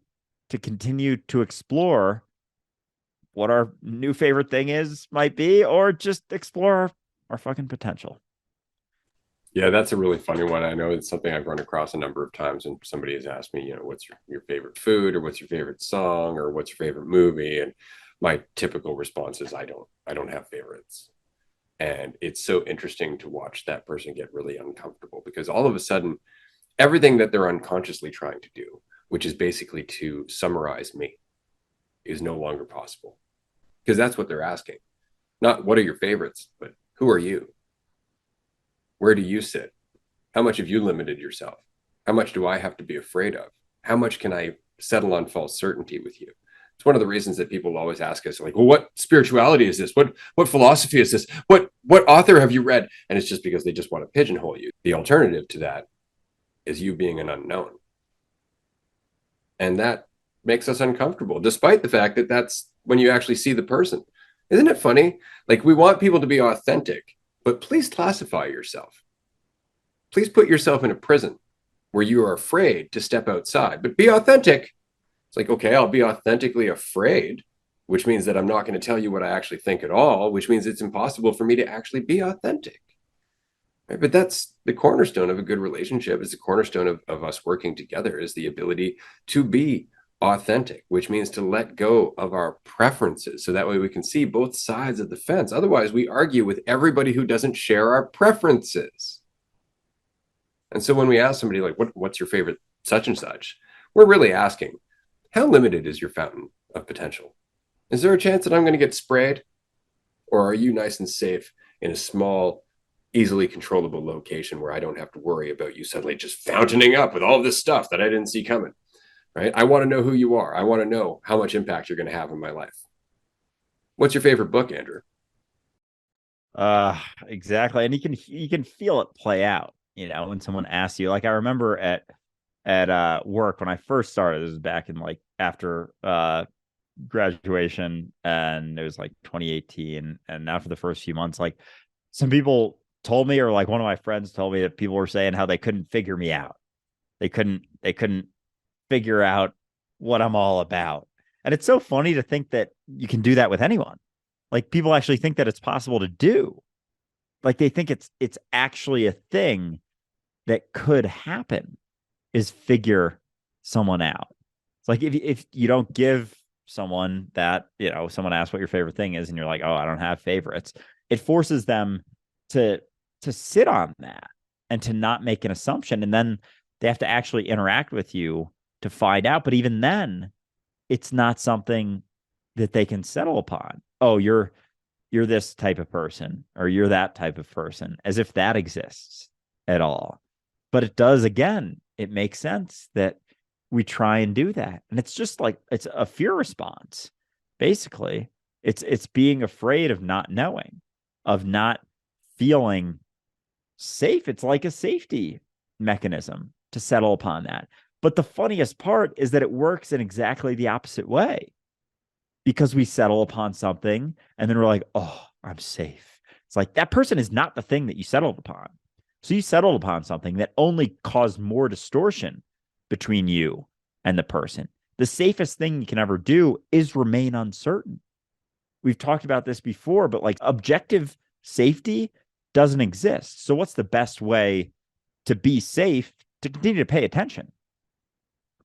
to continue to explore what our new favorite thing might be, or just explore our fucking potential. Yeah, that's a really funny one. I know it's something I've run across a number of times, and somebody has asked me, what's your favorite food, or what's your favorite song, or what's your favorite movie? And my typical response is, I don't have favorites. And it's so interesting to watch that person get really uncomfortable, because all of a sudden, everything that they're unconsciously trying to do, which is basically to summarize me, is no longer possible. Because that's what they're asking. Not what are your favorites, but who are you? Where do you sit? How much have you limited yourself? How much do I have to be afraid of? How much can I settle on false certainty with you? It's one of the reasons that people always ask us, like, well, what spirituality is this? What philosophy is this? What author have you read? And it's just because they just want to pigeonhole you. The alternative to that is you being an unknown. And that makes us uncomfortable, despite the fact that that's when you actually see the person. Isn't it funny? Like, we want people to be authentic, but please classify yourself. Please put yourself in a prison where you are afraid to step outside, but be authentic. It's like, okay, I'll be authentically afraid, which means that I'm not going to tell you what I actually think at all, which means it's impossible for me to actually be authentic. Right? But that's the cornerstone of a good relationship. Is the cornerstone of us working together, is the ability to be authentic, which means to let go of our preferences, so that way we can see both sides of the fence. Otherwise, we argue with everybody who doesn't share our preferences. And so when we ask somebody, like, what's your favorite such and such, we're really asking, how limited is your fountain of potential? Is there a chance that I'm going to get sprayed? Or are you nice and safe in a small, easily controllable location where I don't have to worry about you suddenly just fountaining up with all this stuff that I didn't see coming? Right? I want to know who you are. I want to know how much impact you're going to have in my life. What's your favorite book, Andrew? Exactly. And you can feel it play out, when someone asks you. Like, I remember at work when I first started, this was back in like after graduation, and it was like 2018. And after the first few months, like, some people told me, or like one of my friends told me, that people were saying how they couldn't figure me out. They couldn't figure out what I'm all about. And it's so funny to think that you can do that with anyone. Like, people actually think that it's possible to do. Like, they think it's actually a thing that could happen, is figure someone out. It's like, if you don't give someone that, someone asks what your favorite thing is, and you're like, oh, I don't have favorites, it forces them to sit on that. and to not make an assumption. And then they have to actually interact with you to find out. But even then, it's not something that they can settle upon. Oh, you're this type of person, or you're that type of person, as if that exists at all. But it does. Again, it makes sense that we try and do that. And it's just like, it's a fear response. Basically, it's being afraid of not knowing, of not feeling safe. It's like a safety mechanism to settle upon that. But the funniest part is that it works in exactly the opposite way, because we settle upon something and then we're like, oh, I'm safe. It's like that person is not the thing that you settled upon. So you settled upon something that only caused more distortion between you and the person. The safest thing you can ever do is remain uncertain. We've talked about this before, but like objective safety doesn't exist. So what's the best way to be safe? To continue to pay attention,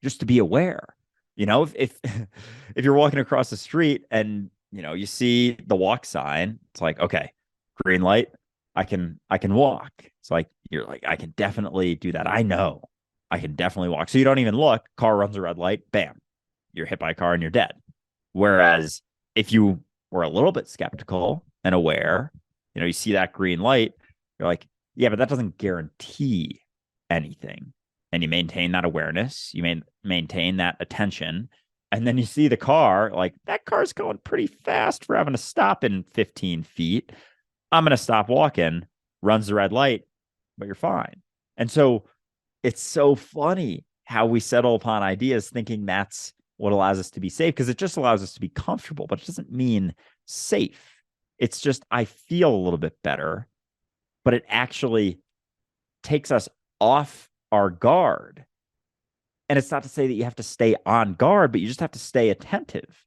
just to be aware. If if you're walking across the street and you see the walk sign, it's like, okay, green light, I can walk. It's like you're like, I can definitely do that. I know I can definitely walk. So you don't even look, car runs a red light, bam, you're hit by a car and you're dead. Whereas if you were a little bit skeptical and aware, you see that green light, you're like, yeah, but that doesn't guarantee anything. And you maintain that awareness, you maintain that attention, and then you see the car, like that car's going pretty fast for having to stop in 15 feet. I'm going to stop walking, runs the red light, but you're fine. And so it's so funny how we settle upon ideas thinking that's what allows us to be safe, because it just allows us to be comfortable, but it doesn't mean safe. It's just, I feel a little bit better, but it actually takes us off our guard. And it's not to say that you have to stay on guard, but you just have to stay attentive.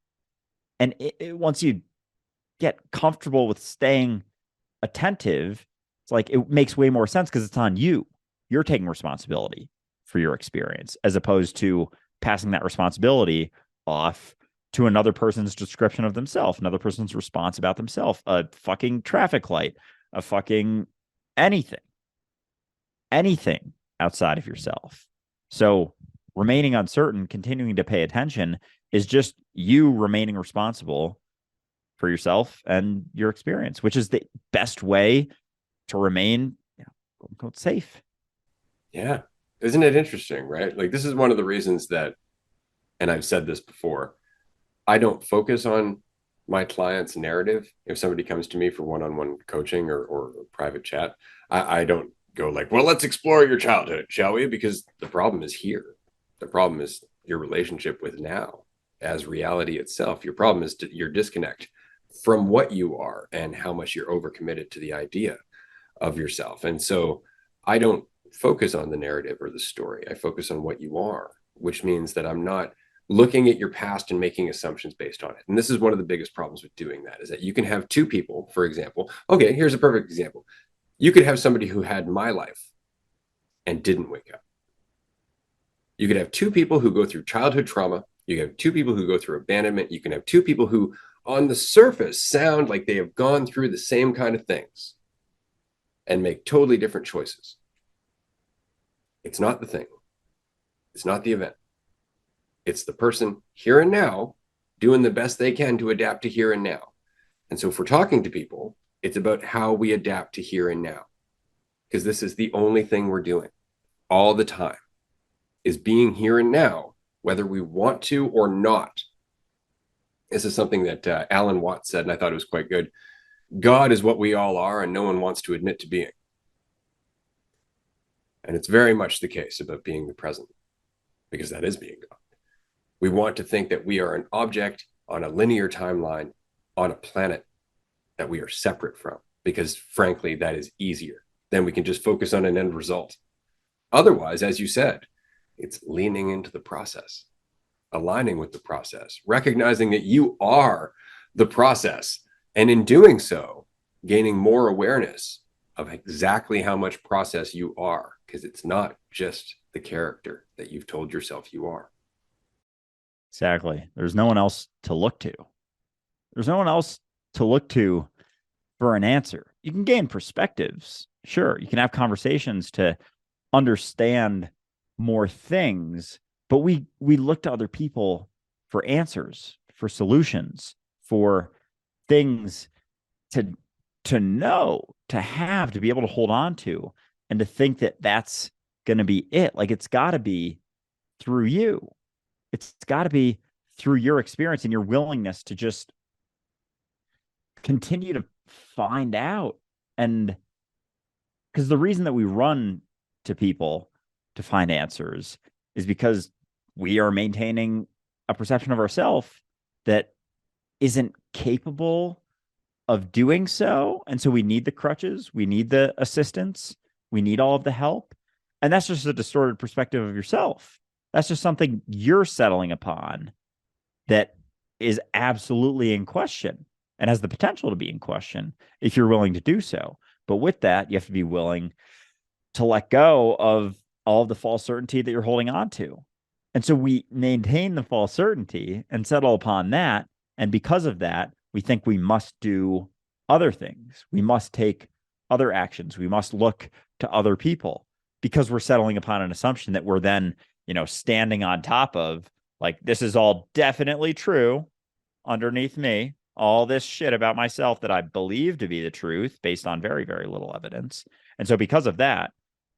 And once you get comfortable with staying attentive, it's like it makes way more sense because it's on you. You're taking responsibility for your experience, as opposed to passing that responsibility off to another person's description of themselves, another person's response about themselves, a fucking traffic light, a fucking anything outside of yourself. So remaining uncertain, continuing to pay attention, is just you remaining responsible for yourself and your experience, which is the best way to remain, quote unquote, safe. Yeah. Isn't it interesting, right? Like, this is one of the reasons that, and I've said this before, I don't focus on my client's narrative. If somebody comes to me for one-on-one coaching or private chat, I don't go like, well, let's explore your childhood, shall we? Because the problem is here. The problem is your relationship with now as reality itself. Your problem is your disconnect from what you are and how much you're overcommitted to the idea of yourself. And so I don't focus on the narrative or the story. I focus on what you are, which means that I'm not looking at your past and making assumptions based on it. And this is one of the biggest problems with doing that, is that you can have two people, for example. Okay, here's a perfect example. You could have somebody who had my life and didn't wake up. You could have two people who go through childhood trauma. You have two people who go through abandonment. You can have two people who, on the surface, sound like they have gone through the same kind of things and make totally different choices. It's not the thing. It's not the event. It's the person here and now doing the best they can to adapt to here and now. And so if we're talking to people, it's about how we adapt to here and now, because this is the only thing we're doing all the time, is being here and now, whether we want to or not. This is something that Alan Watts said, and I thought it was quite good. God is what we all are, and no one wants to admit to being. And it's very much the case about being the present, because that is being God. We want to think that we are an object on a linear timeline on a planet that we are separate from, because frankly, that is easier. Then we can just focus on an end result. Otherwise, as you said, it's leaning into the process, aligning with the process, recognizing that you are the process. And in doing so, gaining more awareness of exactly how much process you are, because it's not just the character that you've told yourself you are. Exactly. There's no one else to look to. There's no one else to look to for an answer. You can gain perspectives, Sure, you can have conversations to understand more things, but we look to other people for answers, for solutions, for things to know, to have, to be able to hold on to, and to think that that's going to be it. Like it's got to be through you. It's got to be through your experience and your willingness to just continue to find out. And because the reason that we run to people to find answers is because we are maintaining a perception of ourselves that isn't capable of doing so. And so we need the crutches, we need the assistance, we need all of the help. And that's just a distorted perspective of yourself. That's just something you're settling upon that is absolutely in question and has the potential to be in question if you're willing to do so. But with that, you have to be willing to let go of all of the false certainty that you're holding on to. And so we maintain the false certainty and settle upon that. And because of that, we think we must do other things. We must take other actions. We must look to other people because we're settling upon an assumption that we're then, standing on top of, like, this is all definitely true underneath me. All this shit about myself that I believe to be the truth based on very, very little evidence. And so because of that,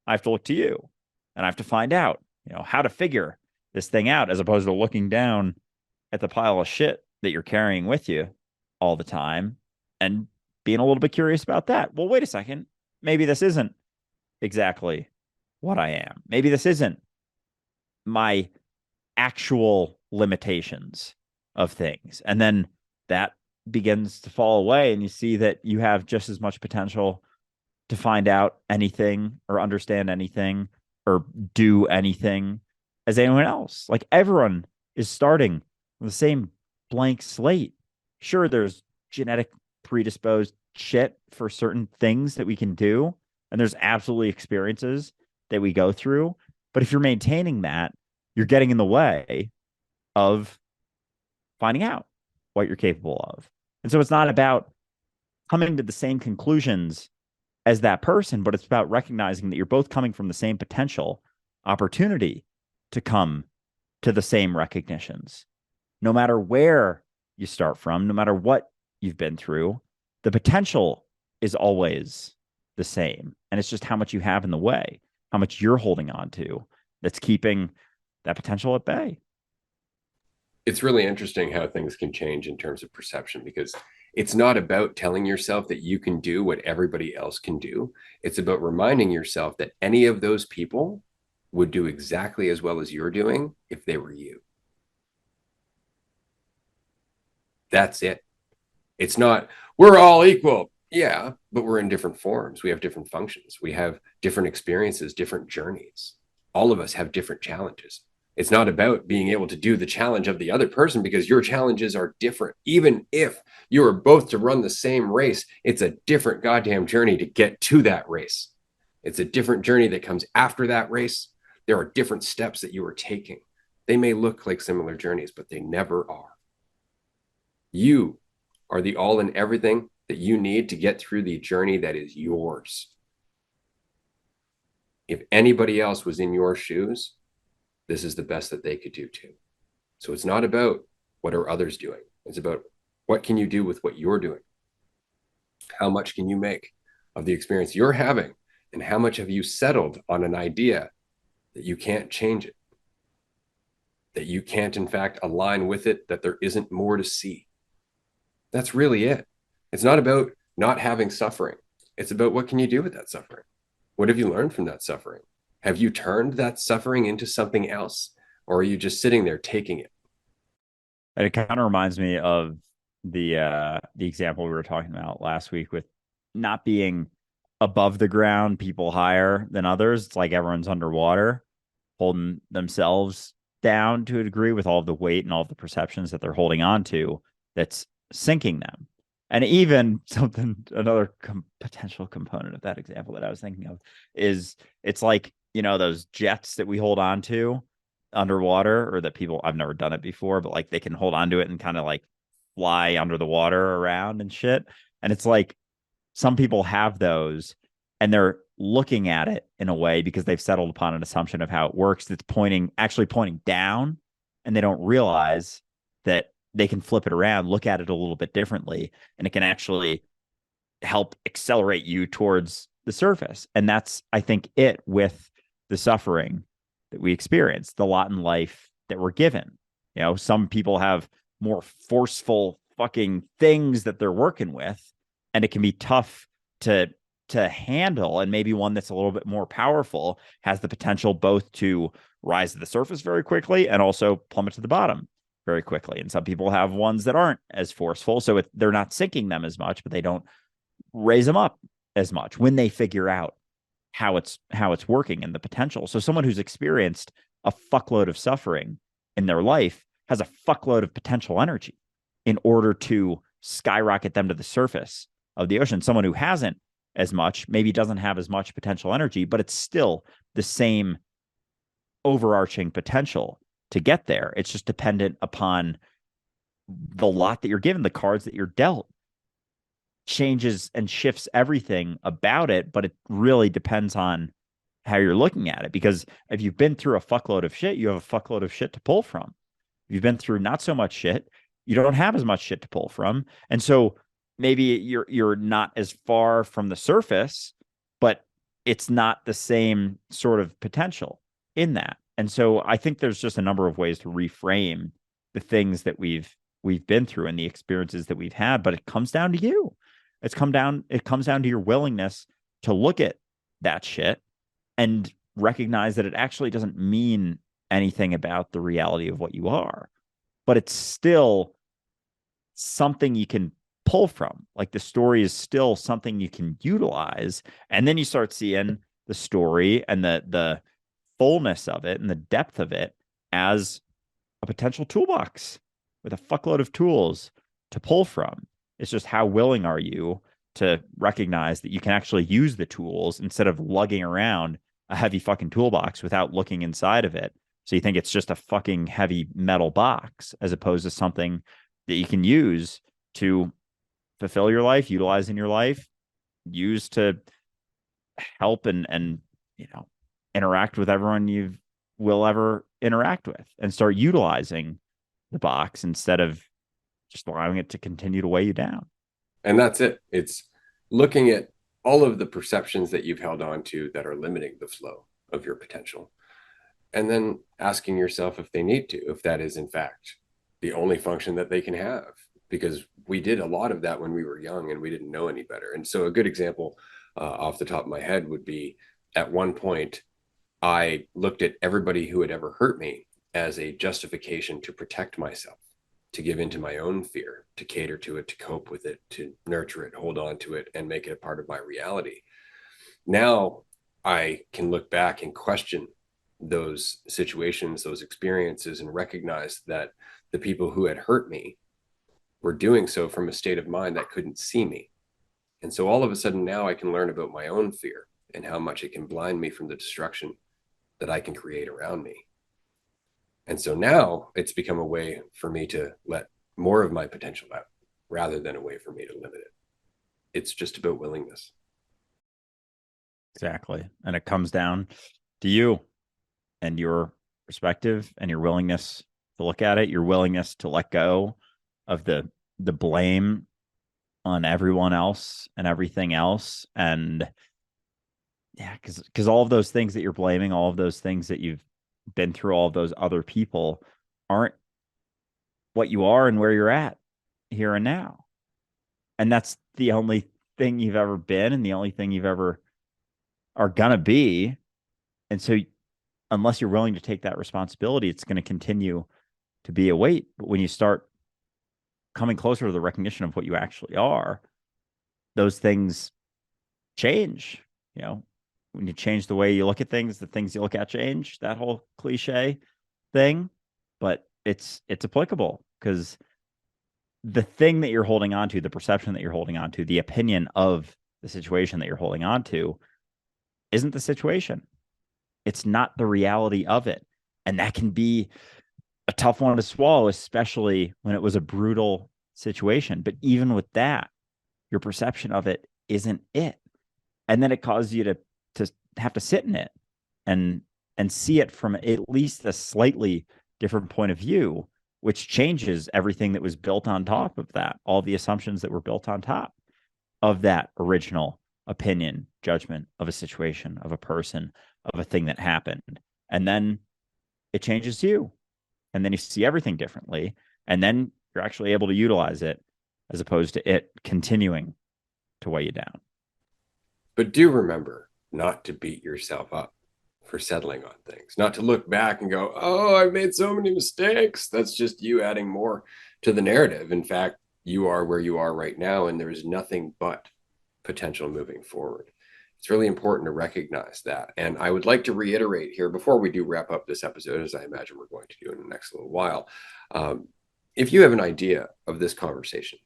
I have to look to you and I have to find out, how to figure this thing out as opposed to looking down at the pile of shit that you're carrying with you all the time and being a little bit curious about that. Well, wait a second. Maybe this isn't exactly what I am. Maybe this isn't my actual limitations of things. And then that begins to fall away and you see that you have just as much potential to find out anything or understand anything or do anything as anyone else. Like everyone is starting with the same blank slate. Sure, there's genetic predisposed shit for certain things that we can do, and there's absolutely experiences that we go through. But if you're maintaining that, you're getting in the way of finding out what you're capable of. And so it's not about coming to the same conclusions as that person, but it's about recognizing that you're both coming from the same potential opportunity to come to the same recognitions. No matter where you start from, no matter what you've been through, the potential is always the same. And it's just how much you have in the way, how much you're holding on to that's keeping that potential at bay. It's really interesting how things can change in terms of perception because it's not about telling yourself that you can do what everybody else can do. It's about reminding yourself that any of those people would do exactly as well as you're doing if they were you. That's it. It's not, we're all equal. Yeah, but we're in different forms. We have different functions. We have different experiences, different journeys. All of us have different challenges. It's not about being able to do the challenge of the other person because your challenges are different. Even if you are both to run the same race, it's a different goddamn journey to get to that race. It's a different journey that comes after that race. There are different steps that you are taking. They may look like similar journeys, but they never are. You are the all and everything that you need to get through the journey that is yours. If anybody else was in your shoes, this is the best that they could do too. So it's not about what are others doing. It's about what can you do with what you're doing? How much can you make of the experience you're having? And how much have you settled on an idea that you can't change it? That you can't, in fact, align with it, that there isn't more to see. That's really it. It's not about not having suffering. It's about what can you do with that suffering? What have you learned from that suffering? Have you turned that suffering into something else? Or are you just sitting there taking it? And it kind of reminds me of the example we were talking about last week with not being above the ground, people higher than others. It's like everyone's underwater, holding themselves down to a degree with all of the weight and all of the perceptions that they're holding on to that's sinking them. And even another potential component of that example that I was thinking of is it's like, those jets that we hold on to underwater, or that people, I've never done it before, but like they can hold on to it and kind of like fly under the water around and shit. And it's like some people have those and they're looking at it in a way because they've settled upon an assumption of how it works that's actually pointing down, and they don't realize that they can flip it around, look at it a little bit differently, and it can actually help accelerate you towards the surface. And that's, I think, it with the suffering that we experience, the lot in life that we're given. Some people have more forceful fucking things that they're working with, and it can be tough to handle. And maybe one that's a little bit more powerful has the potential both to rise to the surface very quickly and also plummet to the bottom very quickly. And some people have ones that aren't as forceful, so they're not sinking them as much, but they don't raise them up as much when they figure out how it's working and the potential. So someone who's experienced a fuckload of suffering in their life has a fuckload of potential energy in order to skyrocket them to the surface of the ocean. Someone who hasn't as much maybe doesn't have as much potential energy, but it's still the same overarching potential to get there. It's just dependent upon the lot that you're given, the cards that you're dealt. Changes and shifts everything about it, but it really depends on how you're looking at it. Because if you've been through a fuckload of shit, you have a fuckload of shit to pull from. If you've been through not so much shit, you don't have as much shit to pull from. And so maybe you're not as far from the surface, but it's not the same sort of potential in that. And so I think there's just a number of ways to reframe the things that we've been through and the experiences that we've had, but it comes down to you. It comes down to your willingness to look at that shit and recognize that it actually doesn't mean anything about the reality of what you are, but it's still something you can pull from. Like the story is still something you can utilize. And then you start seeing the story and the fullness of it and the depth of it as a potential toolbox with a fuckload of tools to pull from. It's just how willing are you to recognize that you can actually use the tools instead of lugging around a heavy fucking toolbox without looking inside of it. So you think it's just a fucking heavy metal box as opposed to something that you can use to fulfill your life, utilize in your life, use to help and interact with everyone you will ever interact with, and start utilizing the box instead of just allowing it to continue to weigh you down. And that's it. It's looking at all of the perceptions that you've held on to that are limiting the flow of your potential, and then asking yourself if they need to, if that is in fact the only function that they can have, because we did a lot of that when we were young and we didn't know any better. And so a good example off the top of my head would be, at one point I looked at everybody who had ever hurt me as a justification to protect myself, to give into my own fear, to cater to it, to cope with it, to nurture it, hold on to it, and make it a part of my reality. Now I can look back and question those situations, those experiences, and recognize that the people who had hurt me were doing so from a state of mind that couldn't see me. And so all of a sudden now I can learn about my own fear and how much it can blind me from the destruction that I can create around me. And so now it's become a way for me to let more of my potential out rather than a way for me to limit it. It's just about willingness. Exactly. And it comes down to you and your perspective and your willingness to look at it, your willingness to let go of the blame on everyone else and everything else. And yeah, because all of those things that you're blaming, all of those things that you've been through, all of those other people aren't what you are and where you're at here and now. And that's the only thing you've ever been and the only thing you've ever are gonna be. And so unless you're willing to take that responsibility, it's going to continue to be a weight. But when you start coming closer to the recognition of what you actually are, those things change. When you change the way you look at things, the things you look at change, that whole cliche thing. But it's applicable, because the thing that you're holding on to, the perception that you're holding on to, the opinion of the situation that you're holding on to isn't the situation. It's not the reality of it. And that can be a tough one to swallow, especially when it was a brutal situation. But even with that, your perception of it isn't it. And then it causes you to have to sit in it and see it from at least a slightly different point of view, which changes everything that was built on top of that, all the assumptions that were built on top of that original opinion, judgment of a situation, of a person, of a thing that happened. And then it changes you. And then you see everything differently. And then you're actually able to utilize it as opposed to it continuing to weigh you down. But do remember not to beat yourself up for settling on things, not to look back and go, oh, I've made so many mistakes. That's just you adding more to the narrative. In fact, you are where you are right now, and there's nothing but potential moving forward. It's really important to recognize that. And I would like to reiterate here before we do wrap up this episode, as I imagine we're going to do in the next little while. If you have an idea of this conversation,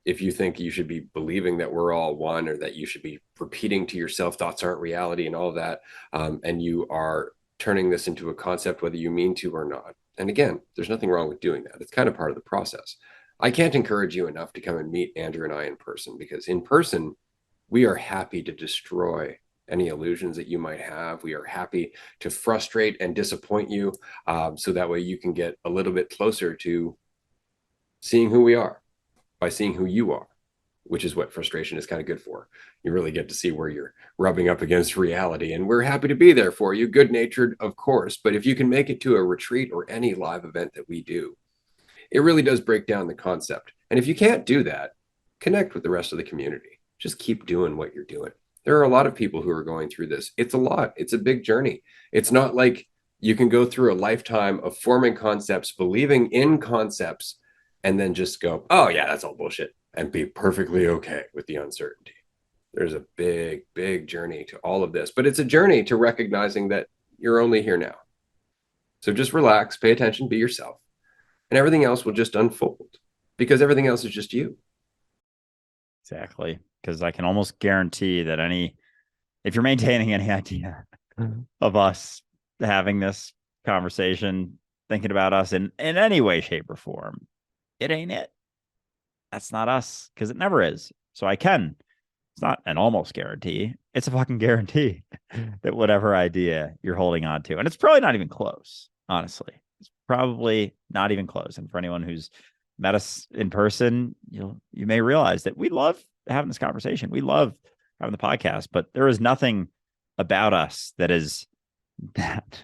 if you think you should be believing that we're all one, or that you should be repeating to yourself thoughts aren't reality and all of that, and you are turning this into a concept whether you mean to or not, and again, there's nothing wrong with doing that. It's kind of part of the process. I can't encourage you enough to come and meet Andrew and I in person, because in person we are happy to destroy any illusions that you might have. We are happy to frustrate and disappoint you, so that way you can get a little bit closer to seeing who we are by seeing who you are, which is what frustration is kind of good for. You really get to see where you're rubbing up against reality, and we're happy to be there for you, good natured, of course. But if you can make it to a retreat or any live event that we do, it really does break down the concept. And if you can't do that, connect with the rest of the community. Just keep doing what you're doing. There are a lot of people who are going through this. It's a lot. It's a big journey. It's not like you can go through a lifetime of forming concepts, believing in concepts, and then just go, oh yeah, that's all bullshit, and be perfectly okay with the uncertainty. There's a big, big journey to all of this, but it's a journey to recognizing that you're only here now. So just relax, pay attention, be yourself, and everything else will just unfold, because everything else is just you. Exactly. Because I can almost guarantee that if you're maintaining any idea of us having this conversation, thinking about us in any way, shape, or form, it ain't it. That's not us, because it never is. So it's not an almost guarantee. It's a fucking guarantee that whatever idea you're holding on to, and it's probably not even close, honestly. It's probably not even close. And for anyone who's met us in person, you may realize that we love having this conversation. We love having the podcast, but there is nothing about us that is that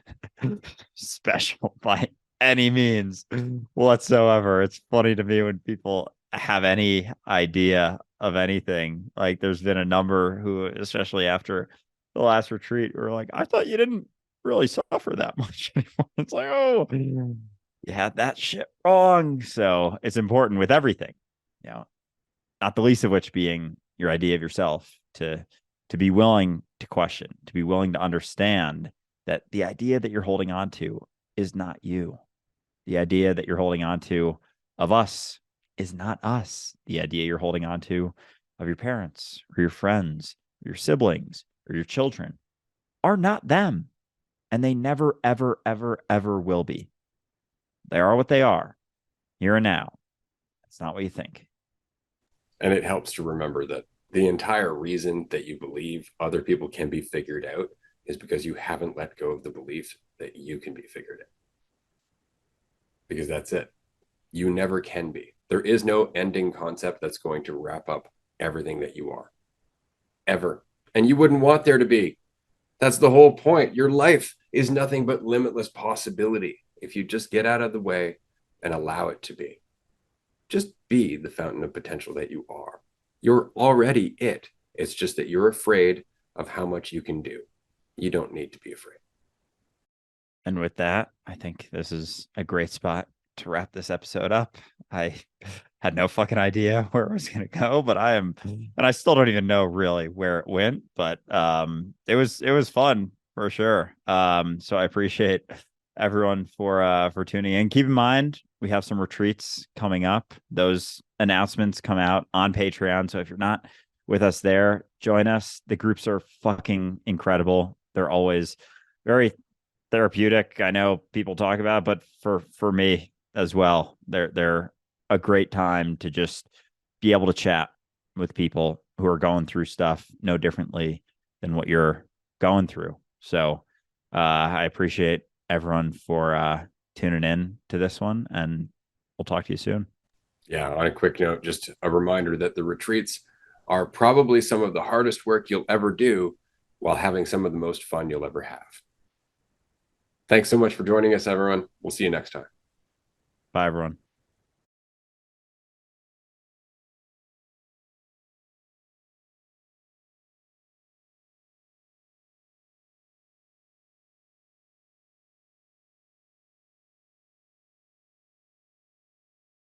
special by any means whatsoever. It's funny to me when people have any idea of anything. Like, there's been a number who, especially after the last retreat, were like, I thought you didn't really suffer that much anymore. It's like, oh, you had that shit wrong. So it's important with everything, not the least of which being your idea of yourself, to be willing to question, to be willing to understand that the idea that you're holding on to is not you. The idea that you're holding on to of us is not us. The idea you're holding on to of your parents or your friends, or your siblings or your children are not them. And they never, ever, ever, ever will be. They are what they are, here and now. That's not what you think. And it helps to remember that the entire reason that you believe other people can be figured out is because you haven't let go of the belief that you can be figured out. Because that's it. You never can be. There is no ending concept that's going to wrap up everything that you are, ever. And you wouldn't want there to be. That's the whole point. Your life is nothing but limitless possibility if you just get out of the way and allow it to be. Just be the fountain of potential that you are. You're already it. It's just that you're afraid of how much you can do. You don't need to be afraid. And with that, I think this is a great spot to wrap this episode up. I had no fucking idea where it was going to go, but and I still don't even know really where it went, but it was fun for sure. So I appreciate everyone for tuning in. Keep in mind, we have some retreats coming up. Those announcements come out on Patreon. So if you're not with us there, join us. The groups are fucking incredible. They're always very therapeutic. I know people talk about, but for me as well, they're a great time to just be able to chat with people who are going through stuff no differently than what you're going through. So I appreciate everyone for tuning in to this one, and we'll talk to you soon. Yeah, on a quick note, just a reminder that the retreats are probably some of the hardest work you'll ever do while having some of the most fun you'll ever have. Thanks so much for joining us, everyone. We'll see you next time. Bye, everyone.